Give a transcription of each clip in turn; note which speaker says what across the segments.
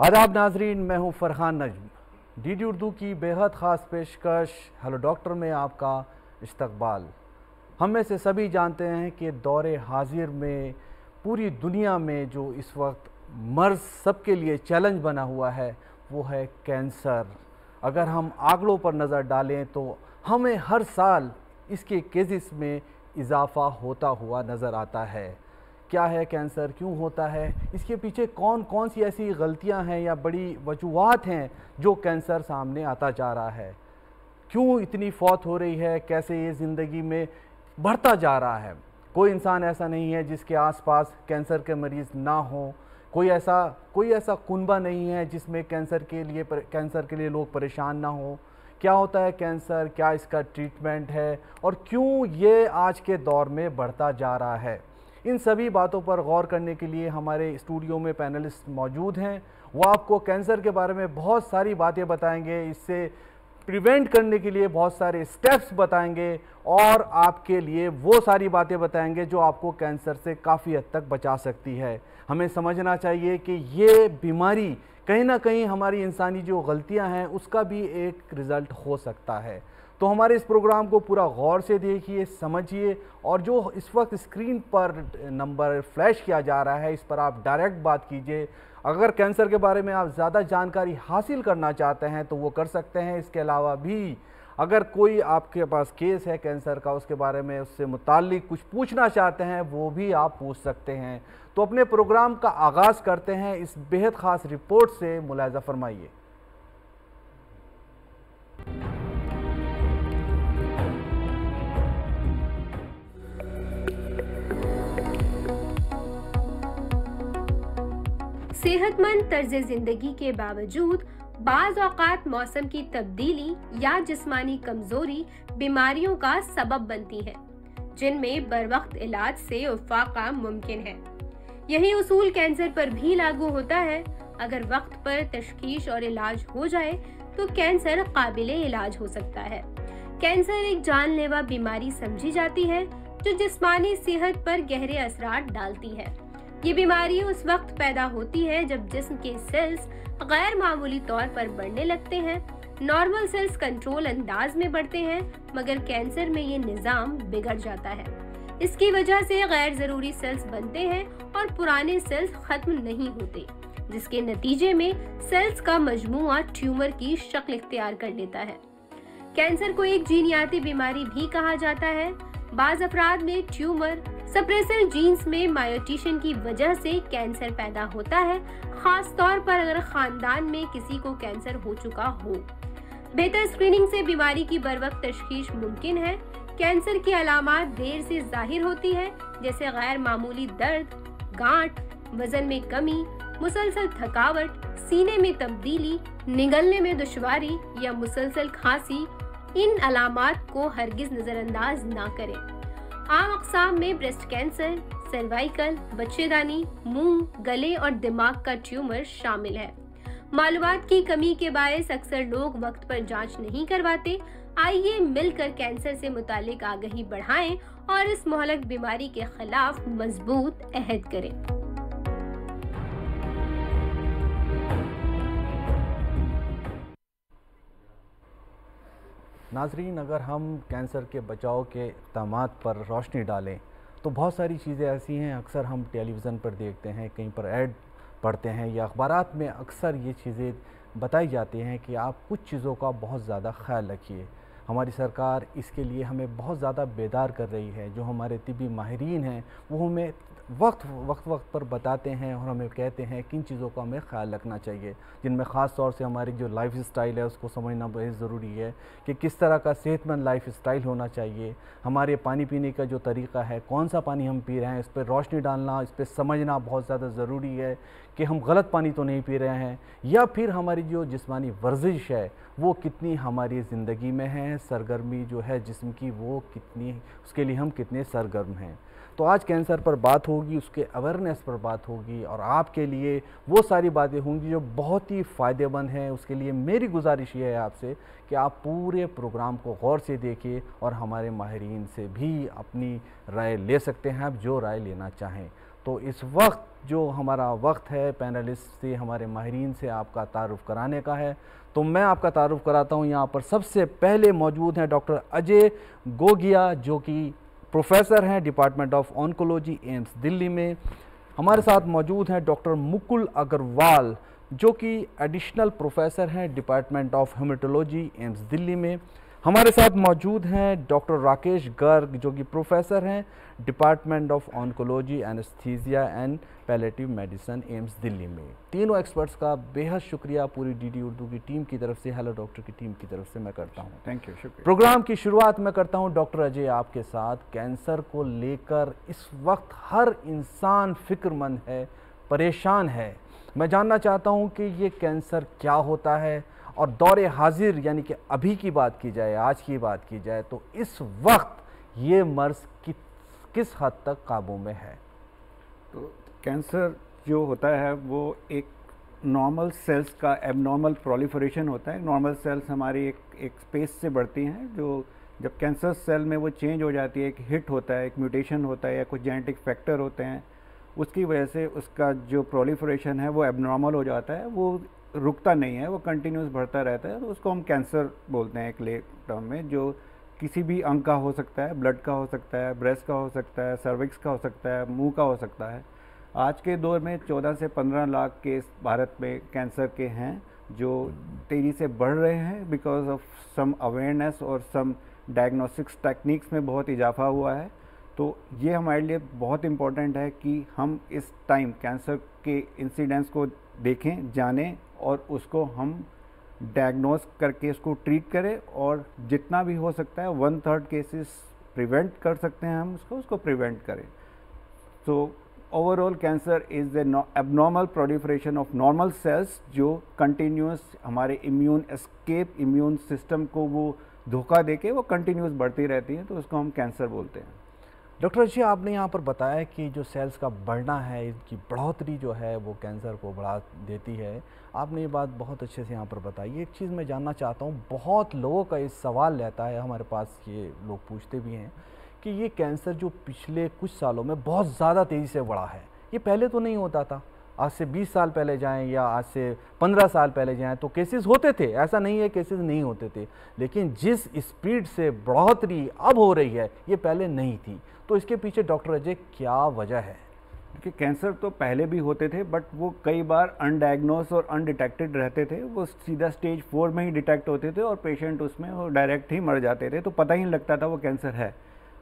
Speaker 1: आदाब नाजरीन, मैं हूं फरहान नजम। डीडी उर्दू की बेहद ख़ास पेशकश हेलो डॉक्टर में आपका इस्तकबाल। हम में से सभी जानते हैं कि दौरे हाजिर में पूरी दुनिया में जो इस वक्त मर्ज़ सबके लिए चैलेंज बना हुआ है वो है कैंसर। अगर हम आंकड़ों पर नज़र डालें तो हमें हर साल इसके केसेस में इजाफ़ा होता हुआ नज़र आता है। क्या है कैंसर, क्यों होता है, इसके पीछे कौन कौन सी ऐसी गलतियां हैं या बड़ी वजूहात हैं जो कैंसर सामने आता जा रहा है, क्यों इतनी फौत हो रही है, कैसे ये ज़िंदगी में बढ़ता जा रहा है। कोई इंसान ऐसा नहीं है जिसके आसपास कैंसर के मरीज़ ना हो, कोई ऐसा कुनबा नहीं है जिसमें कैंसर के लिए लोग परेशान ना हो। क्या होता है कैंसर, क्या इसका ट्रीटमेंट है और क्यों ये आज के दौर में बढ़ता जा रहा है, इन सभी बातों पर गौर करने के लिए हमारे स्टूडियो में पैनलिस्ट मौजूद हैं। वो आपको कैंसर के बारे में बहुत सारी बातें बताएंगे, इससे प्रिवेंट करने के लिए बहुत सारे स्टेप्स बताएंगे और आपके लिए वो सारी बातें बताएंगे जो आपको कैंसर से काफ़ी हद तक बचा सकती है। हमें समझना चाहिए कि ये बीमारी कहीं ना कहीं हमारी इंसानी जो गलतियां हैं उसका भी एक रिज़ल्ट हो सकता है। तो हमारे इस प्रोग्राम को पूरा गौर से देखिए, समझिए और जो इस वक्त स्क्रीन पर नंबर फ्लैश किया जा रहा है इस पर आप डायरेक्ट बात कीजिए। अगर कैंसर के बारे में आप ज़्यादा जानकारी हासिल करना चाहते हैं तो वो कर सकते हैं। इसके अलावा भी अगर कोई आपके पास केस है कैंसर का, उसके बारे में उससे मुताल्लिक कुछ पूछना चाहते हैं वो भी आप पूछ सकते हैं। तो अपने प्रोग्राम का आगाज़ करते हैं इस बेहद ख़ास रिपोर्ट से। मुलाहिज़ा फरमाइए।
Speaker 2: सेहतमंद तर्ज जिंदगी के बावजूद बाज़ औक़ात मौसम की तब्दीली या जिस्मानी कमजोरी बीमारियों का सबब बनती है, जिनमें बरवक्त इलाज से उफ़ाक़ा मुमकिन है। यही उसूल कैंसर पर भी लागू होता है। अगर वक्त पर तशख़ीस और इलाज हो जाए तो कैंसर काबिले इलाज हो सकता है। कैंसर एक जानलेवा बीमारी समझी जाती है जो जिस्मानी सेहत पर गहरे असरात डालती है। ये बीमारी उस वक्त पैदा होती है जब जिस्म के सेल्स गैर मामूली तौर पर बढ़ने लगते हैं। नॉर्मल सेल्स कंट्रोल अंदाज में बढ़ते हैं, मगर कैंसर में ये निज़ाम बिगड़ जाता है। इसकी वजह से गैर ज़रूरी सेल्स बनते हैं और पुराने सेल्स खत्म नहीं होते, जिसके नतीजे में सेल्स का मजमूआ ट्यूमर की शक्ल इख्तियार कर लेता है। कैंसर को एक जीनियाती बीमारी भी कहा जाता है। बाज़ अफराद में ट्यूमर सप्रेसर जीन्स में मायोटिशन की वजह से कैंसर पैदा होता है, खास तौर पर अगर खानदान में किसी को कैंसर हो चुका हो। बेहतर स्क्रीनिंग से बीमारी की बरवक्त तशख़ीस मुमकिन है। कैंसर की अलामात देर से जाहिर होती है, जैसे गैर मामूली दर्द, गांठ, वजन में कमी, मुसलसल थकावट, सीने में तब्दीली, निगलने में दुश्वारी या मुसलसल खांसी। इन अलामात को हरगिज नजरअंदाज ना करें। आम अक़साम में ब्रेस्ट कैंसर, सर्वाइकल, बच्चेदानी, मुंह, गले और दिमाग का ट्यूमर शामिल है। मालूमात की कमी के बायस अक्सर लोग वक्त पर जांच नहीं करवाते। आइए मिलकर कैंसर से मुतालिक आगाही बढ़ाएं और इस मोहलक बीमारी के खिलाफ मजबूत अहद करें।
Speaker 1: नाजरीन, अगर हम कैंसर के बचाव के इक़दामात पर रोशनी डालें तो बहुत सारी चीज़ें ऐसी हैं, अक्सर हम टेलीविज़न पर देखते हैं, कहीं पर ऐड पढ़ते हैं या अखबारात में अक्सर ये चीज़ें बताई जाती हैं कि आप कुछ चीज़ों का बहुत ज़्यादा ख्याल रखिए। हमारी सरकार इसके लिए हमें बहुत ज़्यादा बेदार कर रही है। जो हमारे तिबी माहिरीन हैं वो हमें वक्त पर बताते हैं और हमें कहते हैं किन चीज़ों का हमें ख्याल रखना चाहिए, जिनमें ख़ास तौर से हमारी जो लाइफ स्टाइल है उसको समझना बहुत ज़रूरी है कि किस तरह का सेहतमंद लाइफ स्टाइल होना चाहिए। हमारे पानी पीने का जो तरीक़ा है, कौन सा पानी हम पी रहे हैं, इस पर रोशनी डालना, इस पर समझना बहुत ज़्यादा ज़रूरी है कि हम गलत पानी तो नहीं पी रहे हैं, या फिर हमारी जो जिस्मानी वर्जिश है वो कितनी हमारी ज़िंदगी में है, सरगर्मी जो है जिस्म की वो कितनी, उसके लिए हम कितने सरगर्म हैं। तो आज कैंसर पर बात होगी, उसके अवेयरनेस पर बात होगी और आपके लिए वो सारी बातें होंगी जो बहुत ही फ़ायदेमंद हैं। उसके लिए मेरी गुजारिश ये है आपसे कि आप पूरे प्रोग्राम को गौर से देखिए और हमारे माहिरीन से भी अपनी राय ले सकते हैं आप जो राय लेना चाहें। तो इस वक्त जो हमारा वक्त है पैनलिस्ट से, हमारे माहिरीन से आपका तारुफ़ कराने का है। तो मैं आपका तारुफ़ कराता हूँ। यहाँ पर सबसे पहले मौजूद हैं डॉक्टर अजय गोगिया, जो कि प्रोफेसर हैं department of oncology, AIIMS Delhi में। हमारे साथ मौजूद हैं डॉक्टर मुकुल अग्रवाल, जो कि एडिशनल प्रोफेसर हैं department of haematology, AIIMS Delhi में। हमारे साथ मौजूद हैं डॉक्टर राकेश गर्ग, जो कि प्रोफेसर हैं department of oncology, anaesthesia and palliative medicine, AIIMS Delhi में। तीनों एक्सपर्ट्स का बेहद शुक्रिया पूरी डीडी उर्दू की टीम की तरफ से, हेलो डॉक्टर की टीम की तरफ से मैं करता हूं।
Speaker 3: थैंक यू, शुक्रिया।
Speaker 1: प्रोग्राम की शुरुआत मैं करता हूं डॉक्टर अजय आपके साथ। कैंसर को लेकर इस वक्त हर इंसान फिक्रमंद है, परेशान है। मैं जानना चाहता हूं कि ये कैंसर क्या होता है, और दौरे हाजिर यानी कि अभी की बात की जाए, आज की बात की जाए, तो इस वक्त ये मर्ज किस हद तक काबू में है?
Speaker 3: तो कैंसर जो होता है वो एक नॉर्मल सेल्स का एबनॉर्मल प्रोलिफरेशन होता है। नॉर्मल सेल्स हमारी एक स्पेस से बढ़ती हैं, जो जब कैंसर सेल में वो चेंज हो जाती है, एक हिट होता है, एक म्यूटेशन होता है, या कुछ जेनेटिक फैक्टर होते हैं, उसकी वजह से उसका जो प्रोलिफरेशन है वो एबनॉर्मल हो जाता है। वो रुकता नहीं है, वो कंटिन्यूस बढ़ता रहता है। तो उसको हम कैंसर बोलते हैं एक ले टर्म में, जो किसी भी अंग का हो सकता है, ब्लड का हो सकता है, ब्रेस्ट का हो सकता है, सर्विक्स का हो सकता है, मुंह का हो सकता है। आज के दौर में 14 से 15 लाख केस भारत में कैंसर के हैं, जो तेज़ी से बढ़ रहे हैं बिकॉज ऑफ सम अवेयरनेस और सम डायग्नोस्टिक्स टेक्निक्स में बहुत इजाफा हुआ है। तो ये हमारे लिए बहुत इम्पोर्टेंट है कि हम इस टाइम कैंसर के इंसिडेंस को देखें, जानें, और उसको हम डायग्नोस करके उसको ट्रीट करें, और जितना भी हो सकता है 1/3 केसेस प्रिवेंट कर सकते हैं हम उसको प्रिवेंट करें। तो overall cancer is the abnormal proliferation of normal sales, जो कंटिन्यूस हमारे इम्यून सिस्टम को वो धोखा देके वो कंटिन्यूस बढ़ती रहती है, तो उसको हम कैंसर बोलते हैं।
Speaker 1: डॉक्टर जी, आपने यहाँ पर बताया कि जो सेल्स का बढ़ना है, इसकी बढ़ोतरी जो है वो कैंसर को बढ़ा देती है। आपने ये बात बहुत अच्छे से यहाँ पर बताई। एक चीज़ मैं जानना चाहता हूँ, बहुत लोगों का इस सवाल रहता है, हमारे पास ये लोग पूछते भी हैं कि ये कैंसर जो पिछले कुछ सालों में बहुत ज़्यादा तेज़ी से बढ़ा है, ये पहले तो नहीं होता था। आज से 20 साल पहले जाएं या आज से 15 साल पहले जाएं तो केसेस होते थे, ऐसा नहीं है केसेस नहीं होते थे, लेकिन जिस स्पीड से बढ़ोतरी अब हो रही है ये पहले नहीं थी। तो इसके पीछे डॉक्टर अजय क्या वजह है?
Speaker 3: देखिए, कैंसर तो पहले भी होते थे, बट वो कई बार अनडायग्नोस और अनडिटेक्टेड रहते थे। वो सीधा स्टेज 4 में ही डिटेक्ट होते थे और पेशेंट उसमें वो डायरेक्ट ही मर जाते थे, तो पता ही नहीं लगता था वो कैंसर है।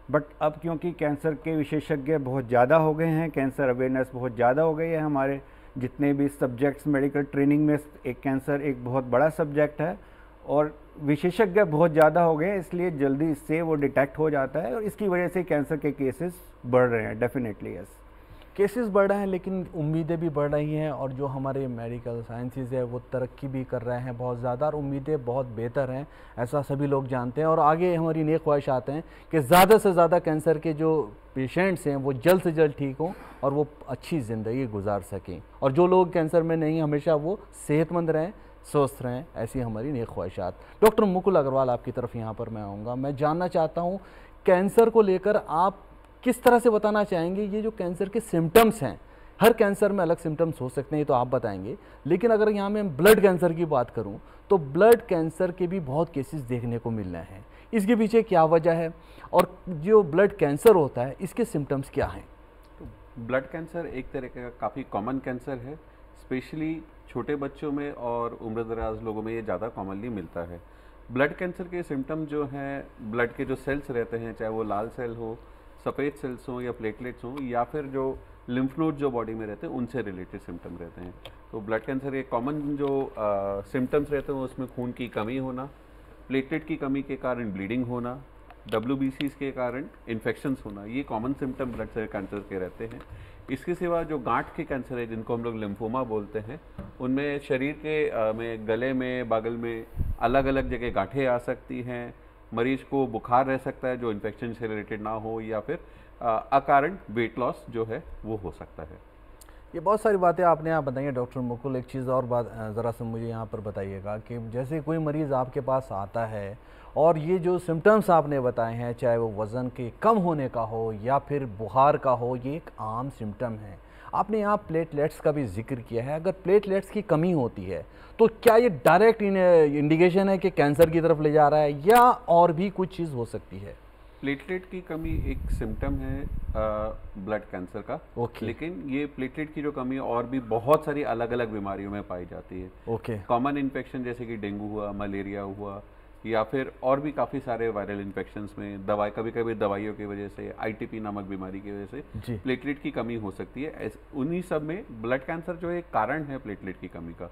Speaker 3: बट अब क्योंकि कैंसर के विशेषज्ञ बहुत ज़्यादा हो गए हैं, कैंसर अवेयरनेस बहुत ज़्यादा हो गई है, हमारे जितने भी सब्जेक्ट्स मेडिकल ट्रेनिंग में एक कैंसर एक बहुत बड़ा सब्जेक्ट है, और विशेषज्ञ बहुत ज़्यादा हो गए, इसलिए जल्दी से वो डिटेक्ट हो जाता है, और इसकी वजह से कैंसर के केसेस बढ़ रहे हैं। डेफिनेटली यस,
Speaker 1: केसेस बढ़ रहे हैं, लेकिन उम्मीदें भी बढ़ रही हैं, और जो हमारे मेडिकल साइंसेज है वो तरक्की भी कर रहे हैं बहुत ज़्यादा, और उम्मीदें बहुत बेहतर हैं, ऐसा सभी लोग जानते हैं। और आगे हमारी नेक ख्वाहिश आते हैं कि ज़्यादा से ज़्यादा कैंसर के जो पेशेंट्स हैं वो जल्द से जल्द ठीक हों और वो अच्छी ज़िंदगी गुजार सकें, और जो लोग कैंसर में नहीं हमेशा वो सेहतमंद रहें, स्वस्थ रहें, ऐसी हमारी नेक ख्वाहिशात। डॉक्टर मुकुल अग्रवाल, आपकी तरफ यहाँ पर मैं आऊँगा। मैं जानना चाहता हूँ कैंसर को लेकर आप किस तरह से बताना चाहेंगे, ये जो कैंसर के सिम्टम्स हैं, हर कैंसर में अलग सिम्टम्स हो सकते हैं, ये तो आप बताएंगे, लेकिन अगर यहाँ मैं ब्लड कैंसर की बात करूँ तो ब्लड कैंसर के भी बहुत केसेस देखने को मिल रहे हैं। इसके पीछे क्या वजह है, और जो ब्लड कैंसर होता है इसके सिम्टम्स क्या हैं?
Speaker 4: तो ब्लड कैंसर एक तरह का काफ़ी कॉमन कैंसर है, स्पेशली छोटे बच्चों में और उम्रदराज लोगों में ये ज़्यादा कॉमनली मिलता है। ब्लड कैंसर के सिम्टम जो हैं, ब्लड के जो सेल्स रहते हैं, चाहे वो लाल सेल हो, सफ़ेद सेल्स हों या प्लेटलेट्स हों, या फिर जो लिम्फ नोड जो बॉडी में रहते हैं उनसे रिलेटेड सिम्टम रहते हैं। तो ब्लड कैंसर के कॉमन जो सिम्टम्स रहते हैं उसमें खून की कमी होना, प्लेटलेट की कमी के कारण ब्लीडिंग होना, WBCs के कारण इन्फेक्शंस होना, ये कॉमन सिम्टम ब्लड कैंसर के रहते हैं। इसके सिवा जो गांठ के कैंसर है, जिनको हम लोग लिम्फोमा बोलते हैं, उनमें शरीर के में गले में, बगल में अलग अलग जगह गांठें आ सकती हैं। मरीज को बुखार रह सकता है जो इन्फेक्शन से रिलेटेड ना हो, या फिर अकारण वेट लॉस जो है वो हो सकता है।
Speaker 1: ये बहुत सारी बातें आपने यहाँ बताई हैं डॉक्टर मुकुल। एक चीज़ और बात ज़रा सा मुझे यहाँ पर बताइएगा कि जैसे कोई मरीज़ आपके पास आता है और ये जो सिम्टम्स आपने बताए हैं, चाहे वो वज़न के कम होने का हो या फिर बुखार का हो, ये एक आम सिम्टम है। आपने यहाँ प्लेटलेट्स का भी जिक्र किया है, अगर प्लेटलेट्स की कमी होती है तो क्या ये डायरेक्ट इंडिकेशन है कि कैंसर की तरफ ले जा रहा है या और भी कुछ चीज़ हो सकती है?
Speaker 4: प्लेटलेट की कमी एक सिम्टम है ब्लड कैंसर का। लेकिन ये प्लेटलेट की जो कमी और भी बहुत सारी अलग अलग बीमारियों में पाई जाती है। कॉमन इन्फेक्शन जैसे कि डेंगू हुआ, मलेरिया हुआ, या फिर और भी काफ़ी सारे वायरल इन्फेक्शंस में दवाई, कभी कभी दवाइयों की वजह से, आईटीपी नामक बीमारी की वजह से प्लेटलेट की कमी हो सकती है। उन्हीं सब में ब्लड कैंसर जो एक कारण है प्लेटलेट की कमी का।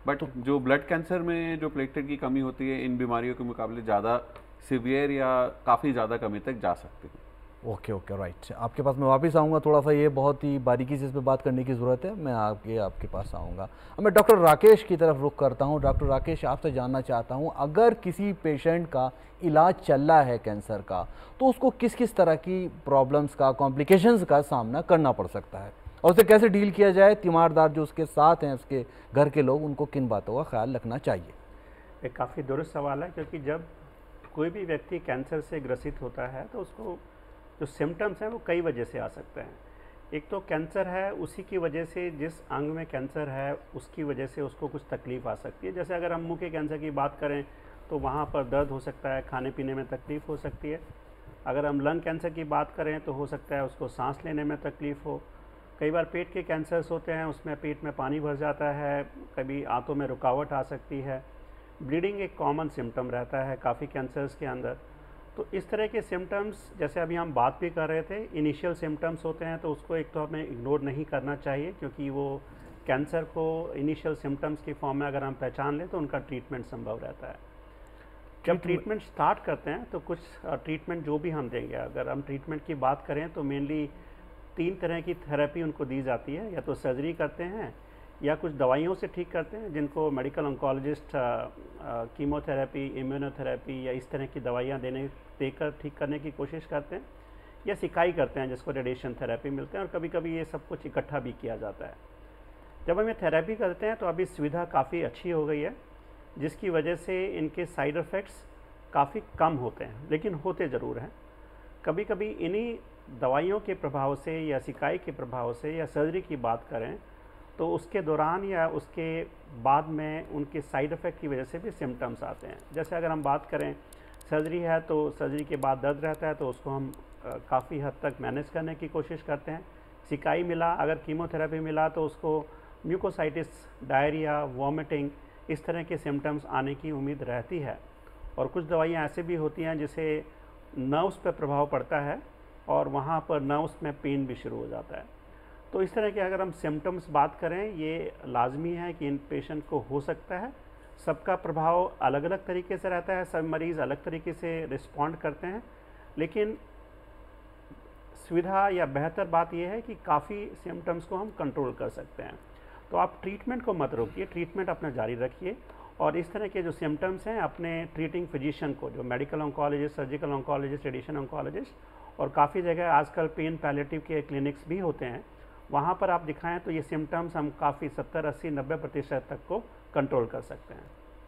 Speaker 4: बट जो ब्लड कैंसर में जो प्लेटलेट की कमी होती है, इन बीमारियों के मुकाबले ज़्यादा सीवियर या काफ़ी ज़्यादा कमी तक जा सकते हैं।
Speaker 1: ओके राइट, आपके पास मैं वापस आऊँगा, थोड़ा सा ये बहुत ही बारीकी से इस पर बात करने की ज़रूरत है, मैं आपके पास आऊँगा। अब मैं डॉक्टर राकेश की तरफ रुख करता हूँ। डॉक्टर राकेश, आपसे जानना चाहता हूँ, अगर किसी पेशेंट का इलाज चल रहा है कैंसर का, तो उसको किस किस तरह की प्रॉब्लम्स का, कॉम्प्लिकेशंस का सामना करना पड़ सकता है और उसे कैसे डील किया जाए? तीमारदार जो उसके साथ हैं, उसके घर के लोग, उनको किन बातों का ख्याल रखना चाहिए?
Speaker 5: एक काफ़ी दुरुस्त सवाल है, क्योंकि जब कोई भी व्यक्ति कैंसर से ग्रसित होता है तो उसको जो सिम्टम्स हैं वो कई वजह से आ सकते हैं। एक तो कैंसर है, उसी की वजह से, जिस अंग में कैंसर है उसकी वजह से उसको कुछ तकलीफ़ आ सकती है। जैसे अगर हम मुंह के कैंसर की बात करें तो वहाँ पर दर्द हो सकता है, खाने पीने में तकलीफ़ हो सकती है। अगर हम लंग कैंसर की बात करें तो हो सकता है उसको सांस लेने में तकलीफ़ हो। कई बार पेट के कैंसर्स होते हैं, उसमें पेट में पानी भर जाता है, कभी आंतों में रुकावट आ सकती है। ब्लीडिंग एक कॉमन सिम्टम रहता है काफ़ी कैंसर्स के अंदर। तो इस तरह के सिम्टम्स, जैसे अभी हम बात भी कर रहे थे, इनिशियल सिम्टम्स होते हैं, तो उसको एक तो हमें इग्नोर नहीं करना चाहिए, क्योंकि वो कैंसर को इनिशियल सिम्टम्स की फॉर्म में अगर हम पहचान लें तो उनका ट्रीटमेंट संभव रहता है। जब ट्रीटमेंट स्टार्ट करते हैं तो कुछ ट्रीटमेंट जो भी हम देंगे, अगर हम ट्रीटमेंट की बात करें तो मेनली 3 तरह की थेरेपी उनको दी जाती है। या तो सर्जरी करते हैं, या कुछ दवाइयों से ठीक करते हैं, जिनको मेडिकल ऑन्कोलॉजिस्ट कीमोथेरेपी, इम्यूनोथेरेपी या इस तरह की दवाइयाँ देकर ठीक करने की कोशिश करते हैं, या सिकाई करते हैं जिसको रेडिएशन थेरेपी मिलते हैं, और कभी कभी ये सब कुछ इकट्ठा भी किया जाता है। जब हम ये थेरेपी करते हैं तो अभी सुविधा काफ़ी अच्छी हो गई है, जिसकी वजह से इनके साइड इफ़ेक्ट्स काफ़ी कम होते हैं, लेकिन होते ज़रूर हैं। कभी कभी इन्हीं दवाइयों के प्रभाव से या सिकाई के प्रभाव से या सर्जरी की बात करें तो उसके दौरान या उसके बाद में उनके साइड इफ़ेक्ट की वजह से भी सिम्टम्स आते हैं। जैसे अगर हम बात करें, सर्जरी है तो सर्जरी के बाद दर्द रहता है, तो उसको हम काफ़ी हद तक मैनेज करने की कोशिश करते हैं। सिकाई मिला, अगर कीमोथेरेपी मिला तो उसको म्यूकोसाइटिस, डायरिया, वॉमिटिंग, इस तरह के सिम्टम्स आने की उम्मीद रहती है। और कुछ दवाइयाँ ऐसे भी होती हैं जिसे नर्व्स पर प्रभाव पड़ता है और वहाँ पर नर्व्स में पेन भी शुरू हो जाता है। तो इस तरह के अगर हम सिम्टम्स बात करें, ये लाजमी है कि इन पेशेंट को हो सकता है। सबका प्रभाव अलग अलग तरीके से रहता है, सब मरीज़ अलग तरीके से रिस्पॉन्ड करते हैं, लेकिन सुविधा या बेहतर बात यह है कि काफ़ी सिम्टम्स को हम कंट्रोल कर सकते हैं। तो आप ट्रीटमेंट को मत रोकिए, ट्रीटमेंट अपना जारी रखिए, और इस तरह के जो सिम्टम्स हैं अपने ट्रीटिंग फिजिशियन को, जो medical oncologist, surgical oncologist, radiation oncologist, और काफ़ी जगह आजकल पेन पैलेटिव के क्लिनिक्स भी होते हैं, वहाँ पर आप दिखाएं तो ये सिम्टम्स हम काफ़ी 70, 80, 90% तक को कंट्रोल कर सकते हैं।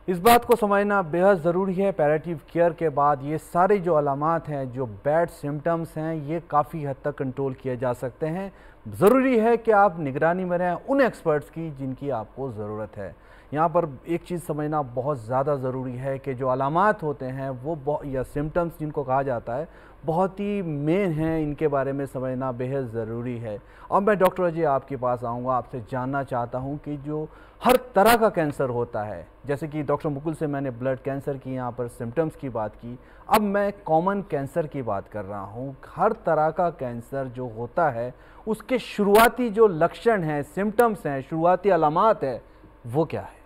Speaker 1: इस बात को समझना बेहद ज़रूरी है। पैलेटिव केयर के बाद ये सारे जो अलामात हैं, जो बैड सिम्टम्स हैं, ये काफ़ी हद तक कंट्रोल किए जा सकते हैं। ज़रूरी है कि आप निगरानी में रहें उन एक्सपर्ट्स की जिनकी आपको ज़रूरत है। यहाँ पर एक चीज़ समझना बहुत ज़्यादा ज़रूरी है कि जो अलामात होते हैं वो या सिम्टम्स जिनको कहा जाता है, बहुत ही मेन हैं, इनके बारे में समझना बेहद ज़रूरी है। अब मैं डॉक्टर अजय आपके पास आऊँगा, आपसे जानना चाहता हूँ कि जो हर तरह का कैंसर होता है, जैसे कि डॉक्टर मुकुल से मैंने ब्लड कैंसर की यहाँ पर सिम्टम्स की बात की, अब मैं कॉमन कैंसर की बात कर रहा हूँ। हर तरह का कैंसर जो होता है उसके शुरुआती जो लक्षण हैं, सिम्टम्स हैं, शुरुआती अलामात है, वो क्या है?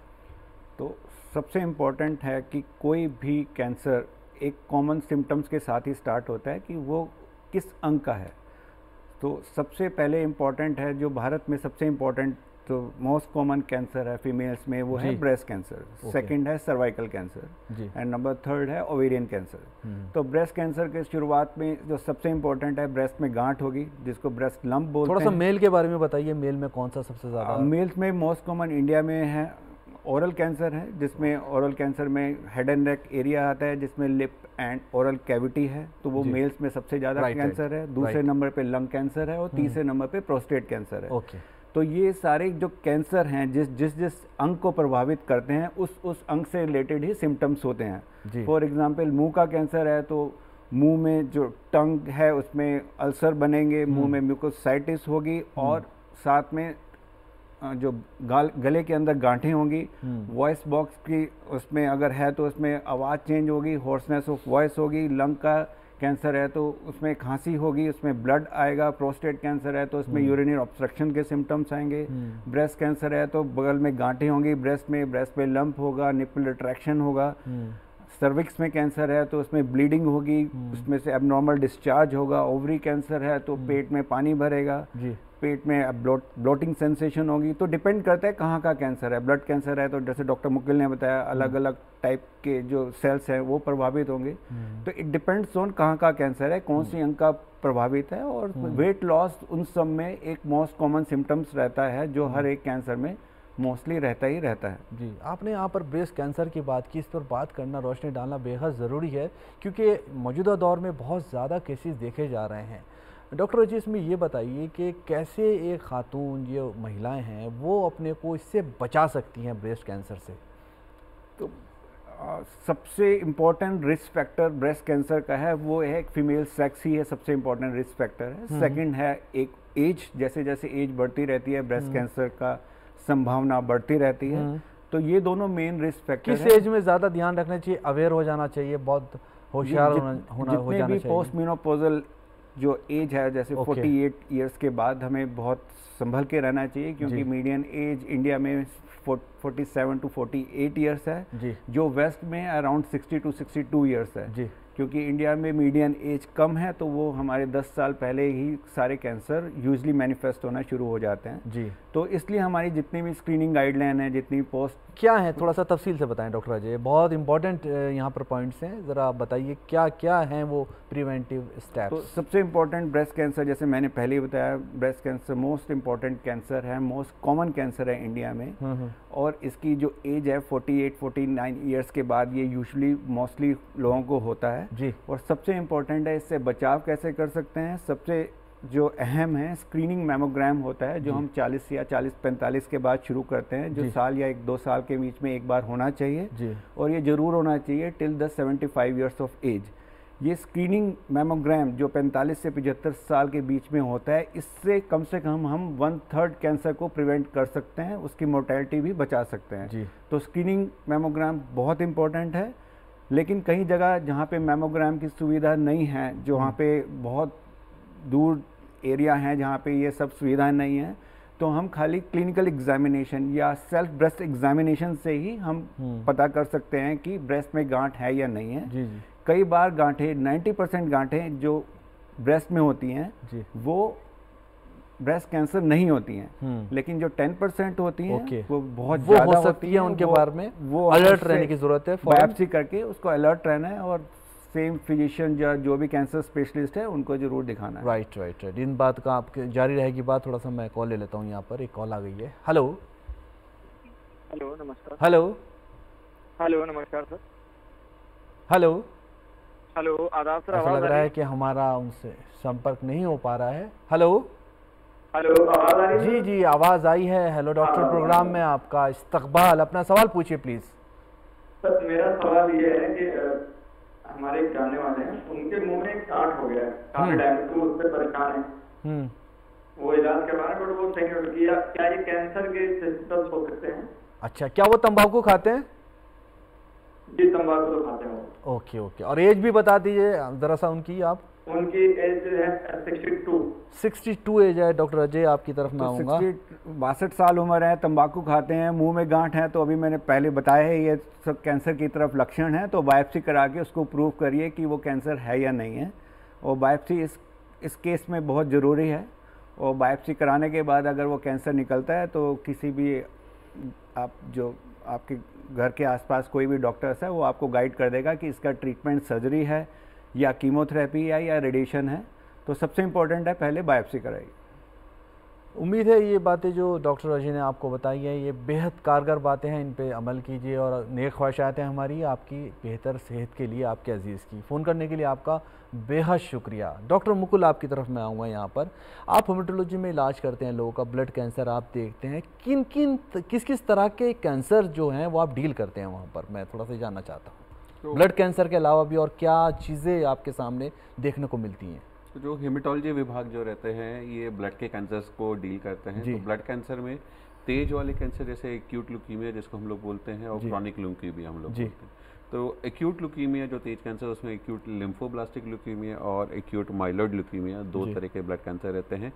Speaker 3: तो सबसे इम्पॉर्टेंट है कि कोई भी कैंसर एक कॉमन सिम्टम्स के साथ ही स्टार्ट होता है कि वो किस अंग का है। तो सबसे पहले इम्पॉर्टेंट है, जो भारत में सबसे इम्पॉर्टेंट तो मोस्ट कॉमन कैंसर है फीमेल्स में, वो है ब्रेस्ट कैंसर। सेकंड है सर्वाइकल कैंसर, एंड नंबर 3 है ओवेरियन कैंसर। तो ब्रेस्ट कैंसर के शुरुआत में जो सबसे इम्पोर्टेंट है, ब्रेस्ट में गांठ होगी जिसको ब्रेस्ट लंप बोलते हैं।
Speaker 1: थोड़ा सा मेल के बारे में बताइए, मेल में कौन सा सबसे ज़्यादा?
Speaker 3: मेल्स में मोस्ट कॉमन इंडिया में है ओरल कैंसर है, जिसमें ओरल कैंसर में हेड एंड नेक एरिया आता है, जिसमें लिप एंड ओरल कैविटी है, तो वो मेल्स में सबसे ज़्यादा कैंसर है। दूसरे नंबर पे लंग कैंसर है और तीसरे नंबर पे प्रोस्टेट कैंसर है।
Speaker 1: ओके,
Speaker 3: तो ये सारे जो कैंसर हैं जिस अंग को प्रभावित करते हैं उस अंग से रिलेटेड ही सिम्टम्स होते हैं। फॉर एग्जांपल मुंह का कैंसर है तो मुंह में जो टंग है उसमें अल्सर बनेंगे, मुंह में म्यूकोसाइटिस होगी और साथ में जो गले के अंदर गांठें होंगी, वॉइस बॉक्स की उसमें अगर है तो उसमें आवाज़ चेंज होगी, होर्सनेस ऑफ वॉइस होगी। लंग का कैंसर है तो उसमें खांसी होगी, उसमें ब्लड आएगा। प्रोस्टेट कैंसर है तो उसमें यूरिनरी ऑब्स्ट्रक्शन के सिम्टम्स आएंगे। ब्रेस्ट कैंसर है तो बगल में गांठें होंगी, ब्रेस्ट में लंप होगा, निपल रिट्रैक्शन होगा। सर्विक्स में कैंसर है तो उसमें ब्लीडिंग होगी, उसमें से एबनॉर्मल डिस्चार्ज होगा। ओवरी कैंसर है तो पेट में पानी भरेगा, पेट में ब्लोटिंग सेंसेशन होगी। तो डिपेंड करता है कहाँ का कैंसर है। ब्लड कैंसर है तो जैसे डॉक्टर मुकिल ने बताया अलग अलग टाइप के जो सेल्स हैं वो प्रभावित होंगे। तो इट डिपेंड्स ऑन कहाँ का कैंसर है, कौन सी अंग का प्रभावित है। और वेट लॉस उन सब में एक मोस्ट कॉमन सिम्टम्स रहता है जो हर एक कैंसर में मोस्टली रहता ही रहता है।
Speaker 1: जी, आपने यहाँ पर ब्रेस्ट कैंसर की बात की, इस पर बात करना, रोशनी डालना बेहद ज़रूरी है क्योंकि मौजूदा दौर में बहुत ज़्यादा केसेस देखे जा रहे हैं। डॉक्टर जी, इसमें ये बताइए कि कैसे एक खातून, जो महिलाएं हैं, वो अपने को इससे बचा सकती हैं ब्रेस्ट कैंसर से?
Speaker 3: तो सबसे important risk factor breast cancer का है वो है फीमेल सेक्स ही है, सबसे इम्पॉर्टेंट रिस्क फैक्टर है। सेकंड है एक एज, जैसे जैसे एज बढ़ती रहती है ब्रेस्ट कैंसर का संभावना बढ़ती रहती है। तो ये दोनों मेन रिस्क फैक्टर
Speaker 1: किस एज में ज़्यादा ध्यान रखना चाहिए, अवेयर हो जाना चाहिए, बहुत होशियार हो जाना चाहिए?
Speaker 3: पोस्ट मेनोपॉजल जो एज है, जैसे 48 इयर्स के बाद हमें बहुत संभल के रहना चाहिए क्योंकि मीडियन एज इंडिया में 47 to 48 इयर्स है जी, जो वेस्ट में अराउंड 60 to 62 इयर्स है जी। क्योंकि इंडिया में मीडियन एज कम है तो वो हमारे 10 साल पहले ही सारे कैंसर यूजली मैनिफेस्ट होना शुरू हो जाते हैं जी। तो इसलिए हमारी जितनी भी स्क्रीनिंग गाइडलाइन है, जितनी पोस्ट
Speaker 1: क्या है, थोड़ा सा तफसील से बताएं डॉक्टर अजय, बहुत इंपॉर्टेंट यहाँ पर पॉइंट्स हैं, ज़रा बताइए क्या क्या हैं वो प्रिवेंटिव स्टेप्स।
Speaker 3: तो सबसे इम्पोर्टेंट ब्रेस्ट कैंसर, जैसे मैंने पहले ही बताया, breast cancer most important cancer है, मोस्ट कॉमन कैंसर है इंडिया में। और इसकी जो एज है 48-49 ईयर्स के बाद ये यूजुअली मोस्टली लोगों को होता है जी। और सबसे इम्पोर्टेंट है इससे बचाव कैसे कर सकते हैं। सबसे जो अहम है स्क्रीनिंग मैमोग्राम होता है जो हम 40 या 40-45 के बाद शुरू करते हैं, जो साल या 1-2 साल के बीच में एक बार होना चाहिए जी। और ये ज़रूर होना चाहिए till the 75 years of age. ये स्क्रीनिंग मैमोग्राम जो 45 से 75 साल के बीच में होता है, इससे कम से कम हम 1/3 कैंसर को प्रिवेंट कर सकते हैं, उसकी मोर्टेलिटी भी बचा सकते हैं जी। तो स्क्रीनिंग मैमोग्राम बहुत इंपॉर्टेंट है। लेकिन कई जगह जहाँ पे मैमोग्राम की सुविधा नहीं है, जो वहाँ पे बहुत दूर एरिया हैं जहाँ पे ये सब सुविधाएं नहीं हैं, तो हम खाली क्लिनिकल एग्जामिनेशन या सेल्फ ब्रेस्ट एग्जामिनेशन से ही हम पता कर सकते हैं कि ब्रेस्ट में गांठ है या नहीं है जी। कई बार गांठें 90% गांठें जो ब्रेस्ट में होती हैं जी, वो ब्रेस्ट कैंसर नहीं होती हैं, लेकिन जो 10% होती हैं वो बहुत ज़्यादा होती है, उनके बारे में वो अलर्ट रहने की ज़रूरत है। बायोप्सी करके उसको अलर्ट रहना है और सेम फिजिशियन या जो भी कैंसर स्पेशलिस्ट है उनको जरूर दिखाना है।
Speaker 1: राइट। इन बात का आपके जारी रहेगी बात, थोड़ा सा मैं कॉल ले लेता हूँ। यहाँ पर एक कॉल आ गई है। हेलो
Speaker 6: नमस्कार।
Speaker 1: हेलो
Speaker 6: नमस्कार सर।
Speaker 1: हेलो
Speaker 6: आदाब सर।
Speaker 1: ऐसा लग रहा है कि हमारा उनसे संपर्क नहीं हो पा रहा है। हेलो
Speaker 6: आवाज़ आ रही है?
Speaker 1: जी आवाज़ आई है। हेलो डॉक्टर प्रोग्राम में आपका इस्तकबाल। अपना सवाल पूछिए प्लीज़।
Speaker 6: सर मेरा सवाल ये है कि हमारे जानने वाले हैं, उनके मुंह में एक गांठ हो गया है काफी टाइम से, उससे परेशान है, वो इलाज करवा रहे हैं बट वो सही नहीं हो रही है। क्या ये कैंसर के सिम्टम्स हो सकते हैं?
Speaker 1: अच्छा, क्या वो तंबाकू खाते हैं?
Speaker 6: जी तंबाकू तो खाते हैं वो।
Speaker 1: ओके। और एज भी बता दीजिए जरा सा उनकी। आप
Speaker 6: उनकी एज है
Speaker 1: 62 एज है। डॉक्टर अजय आपकी तरफ मैं आऊँगा।
Speaker 3: 62 साल उम्र है, तंबाकू खाते हैं, मुंह में गांठ है, तो अभी मैंने पहले बताया है ये सब कैंसर की तरफ लक्षण है। तो बायोप्सी करा के उसको प्रूव करिए कि वो कैंसर है या नहीं है। और बायोप्सी इस केस में बहुत ज़रूरी है। और बायोप्सी कराने के बाद अगर वो कैंसर निकलता है तो किसी भी आपके घर के आसपास कोई भी डॉक्टर्स है वो आपको गाइड कर देगा कि इसका ट्रीटमेंट सर्जरी है या कीमोथेरेपी है या रेडिएशन है। तो सबसे इम्पोर्टेंट है पहले बायोप्सी कराइए।
Speaker 1: उम्मीद है ये बातें जो डॉक्टर अजय ने आपको बताई हैं ये बेहद कारगर बातें हैं, इन पे अमल कीजिए और नेक ख्वाहिशात हैं हमारी आपकी बेहतर सेहत के लिए, आपके अजीज़ की। फ़ोन करने के लिए आपका बेहद शुक्रिया। डॉक्टर मुकुल, आपकी तरफ मैं आऊँगा यहाँ पर। आप हेमेटोलॉजी में इलाज करते हैं लोगों का, ब्लड कैंसर आप देखते हैं, किस किस तरह के कैंसर जो हैं वो आप डील करते हैं वहाँ पर, मैं थोड़ा सा जानना चाहता हूँ। ब्लड कैंसर के अलावा भी और क्या चीज़ें आपके सामने देखने को मिलती हैं?
Speaker 4: तो जो हेमेटोलॉजी विभाग जो रहते हैं ये ब्लड के कैंसर्स को डील करते हैं। तो ब्लड कैंसर में तेज वाले कैंसर जैसे एक्यूट ल्यूकीमिया जिसको हम लोग बोलते हैं और क्रॉनिक ल्यूकीमिया हम लोग बोलते हैं। तो एक्यूट ल्यूकीमिया जो तेज कैंसर उसमें एक्यूट लिम्फोब्लास्टिक ल्यूकीमिया और एक्यूट माइलॉइड ल्यूकीमिया, दो तरह के ब्लड कैंसर रहते हैं।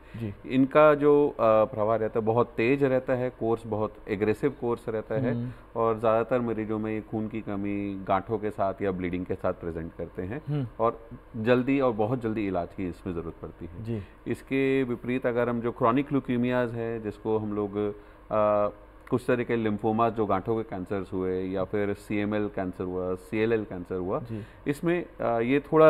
Speaker 4: इनका जो प्रभाव रहता है बहुत तेज रहता है, कोर्स बहुत एग्रेसिव कोर्स रहता है और ज़्यादातर मरीजों में खून की कमी गांठों के साथ या ब्लीडिंग के साथ प्रेजेंट करते हैं और जल्दी और बहुत जल्दी इलाज की इसमें ज़रूरत पड़ती है। इसके विपरीत अगर हम जो क्रॉनिक ल्यूकीमियाज है जिसको हम लोग कुछ तरह के लिम्फोमा जो गांठों के कैंसर्स हुए या फिर CML कैंसर हुआ, CLL कैंसर हुआ, इसमें ये थोड़ा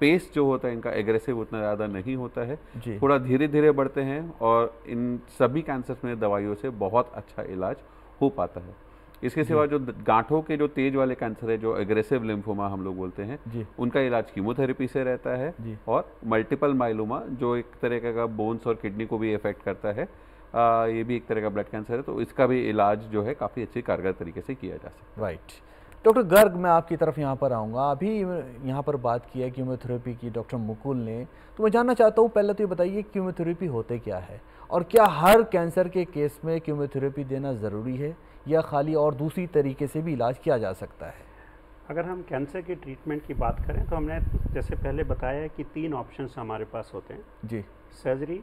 Speaker 4: पेस जो होता है इनका एग्रेसिव उतना ज़्यादा नहीं होता है, थोड़ा धीरे धीरे बढ़ते हैं और इन सभी कैंसर्स में दवाइयों से बहुत अच्छा इलाज हो पाता है। इसके सिवा जो गांठों के जो तेज वाले कैंसर है, जो एग्रेसिव लिम्फोमा हम लोग बोलते हैं, उनका इलाज कीमोथेरेपी से रहता है और मल्टीपल माइलोमा जो एक तरह का बोन्स और किडनी को भी इफेक्ट करता है, ये भी एक तरह का ब्लड कैंसर है, तो इसका भी इलाज जो है काफ़ी अच्छी कारगर तरीके से किया जा सकता है।
Speaker 1: राइट। डॉक्टर गर्ग, मैं आपकी तरफ यहाँ पर आऊँगा। अभी यहाँ पर बात की है कीमोथेरेपी की डॉक्टर मुकुल ने, तो मैं जानना चाहता हूँ पहले तो ये बताइए कीमोथेरेपी होते क्या है और क्या हर कैंसर के केस में कीमोथेरेपी देना ज़रूरी है या खाली और दूसरी तरीके से भी इलाज किया जा सकता है?
Speaker 5: अगर हम कैंसर की ट्रीटमेंट की बात करें तो हमने जैसे पहले बताया कि 3 ऑप्शंस हमारे पास होते हैं जी। सर्जरी,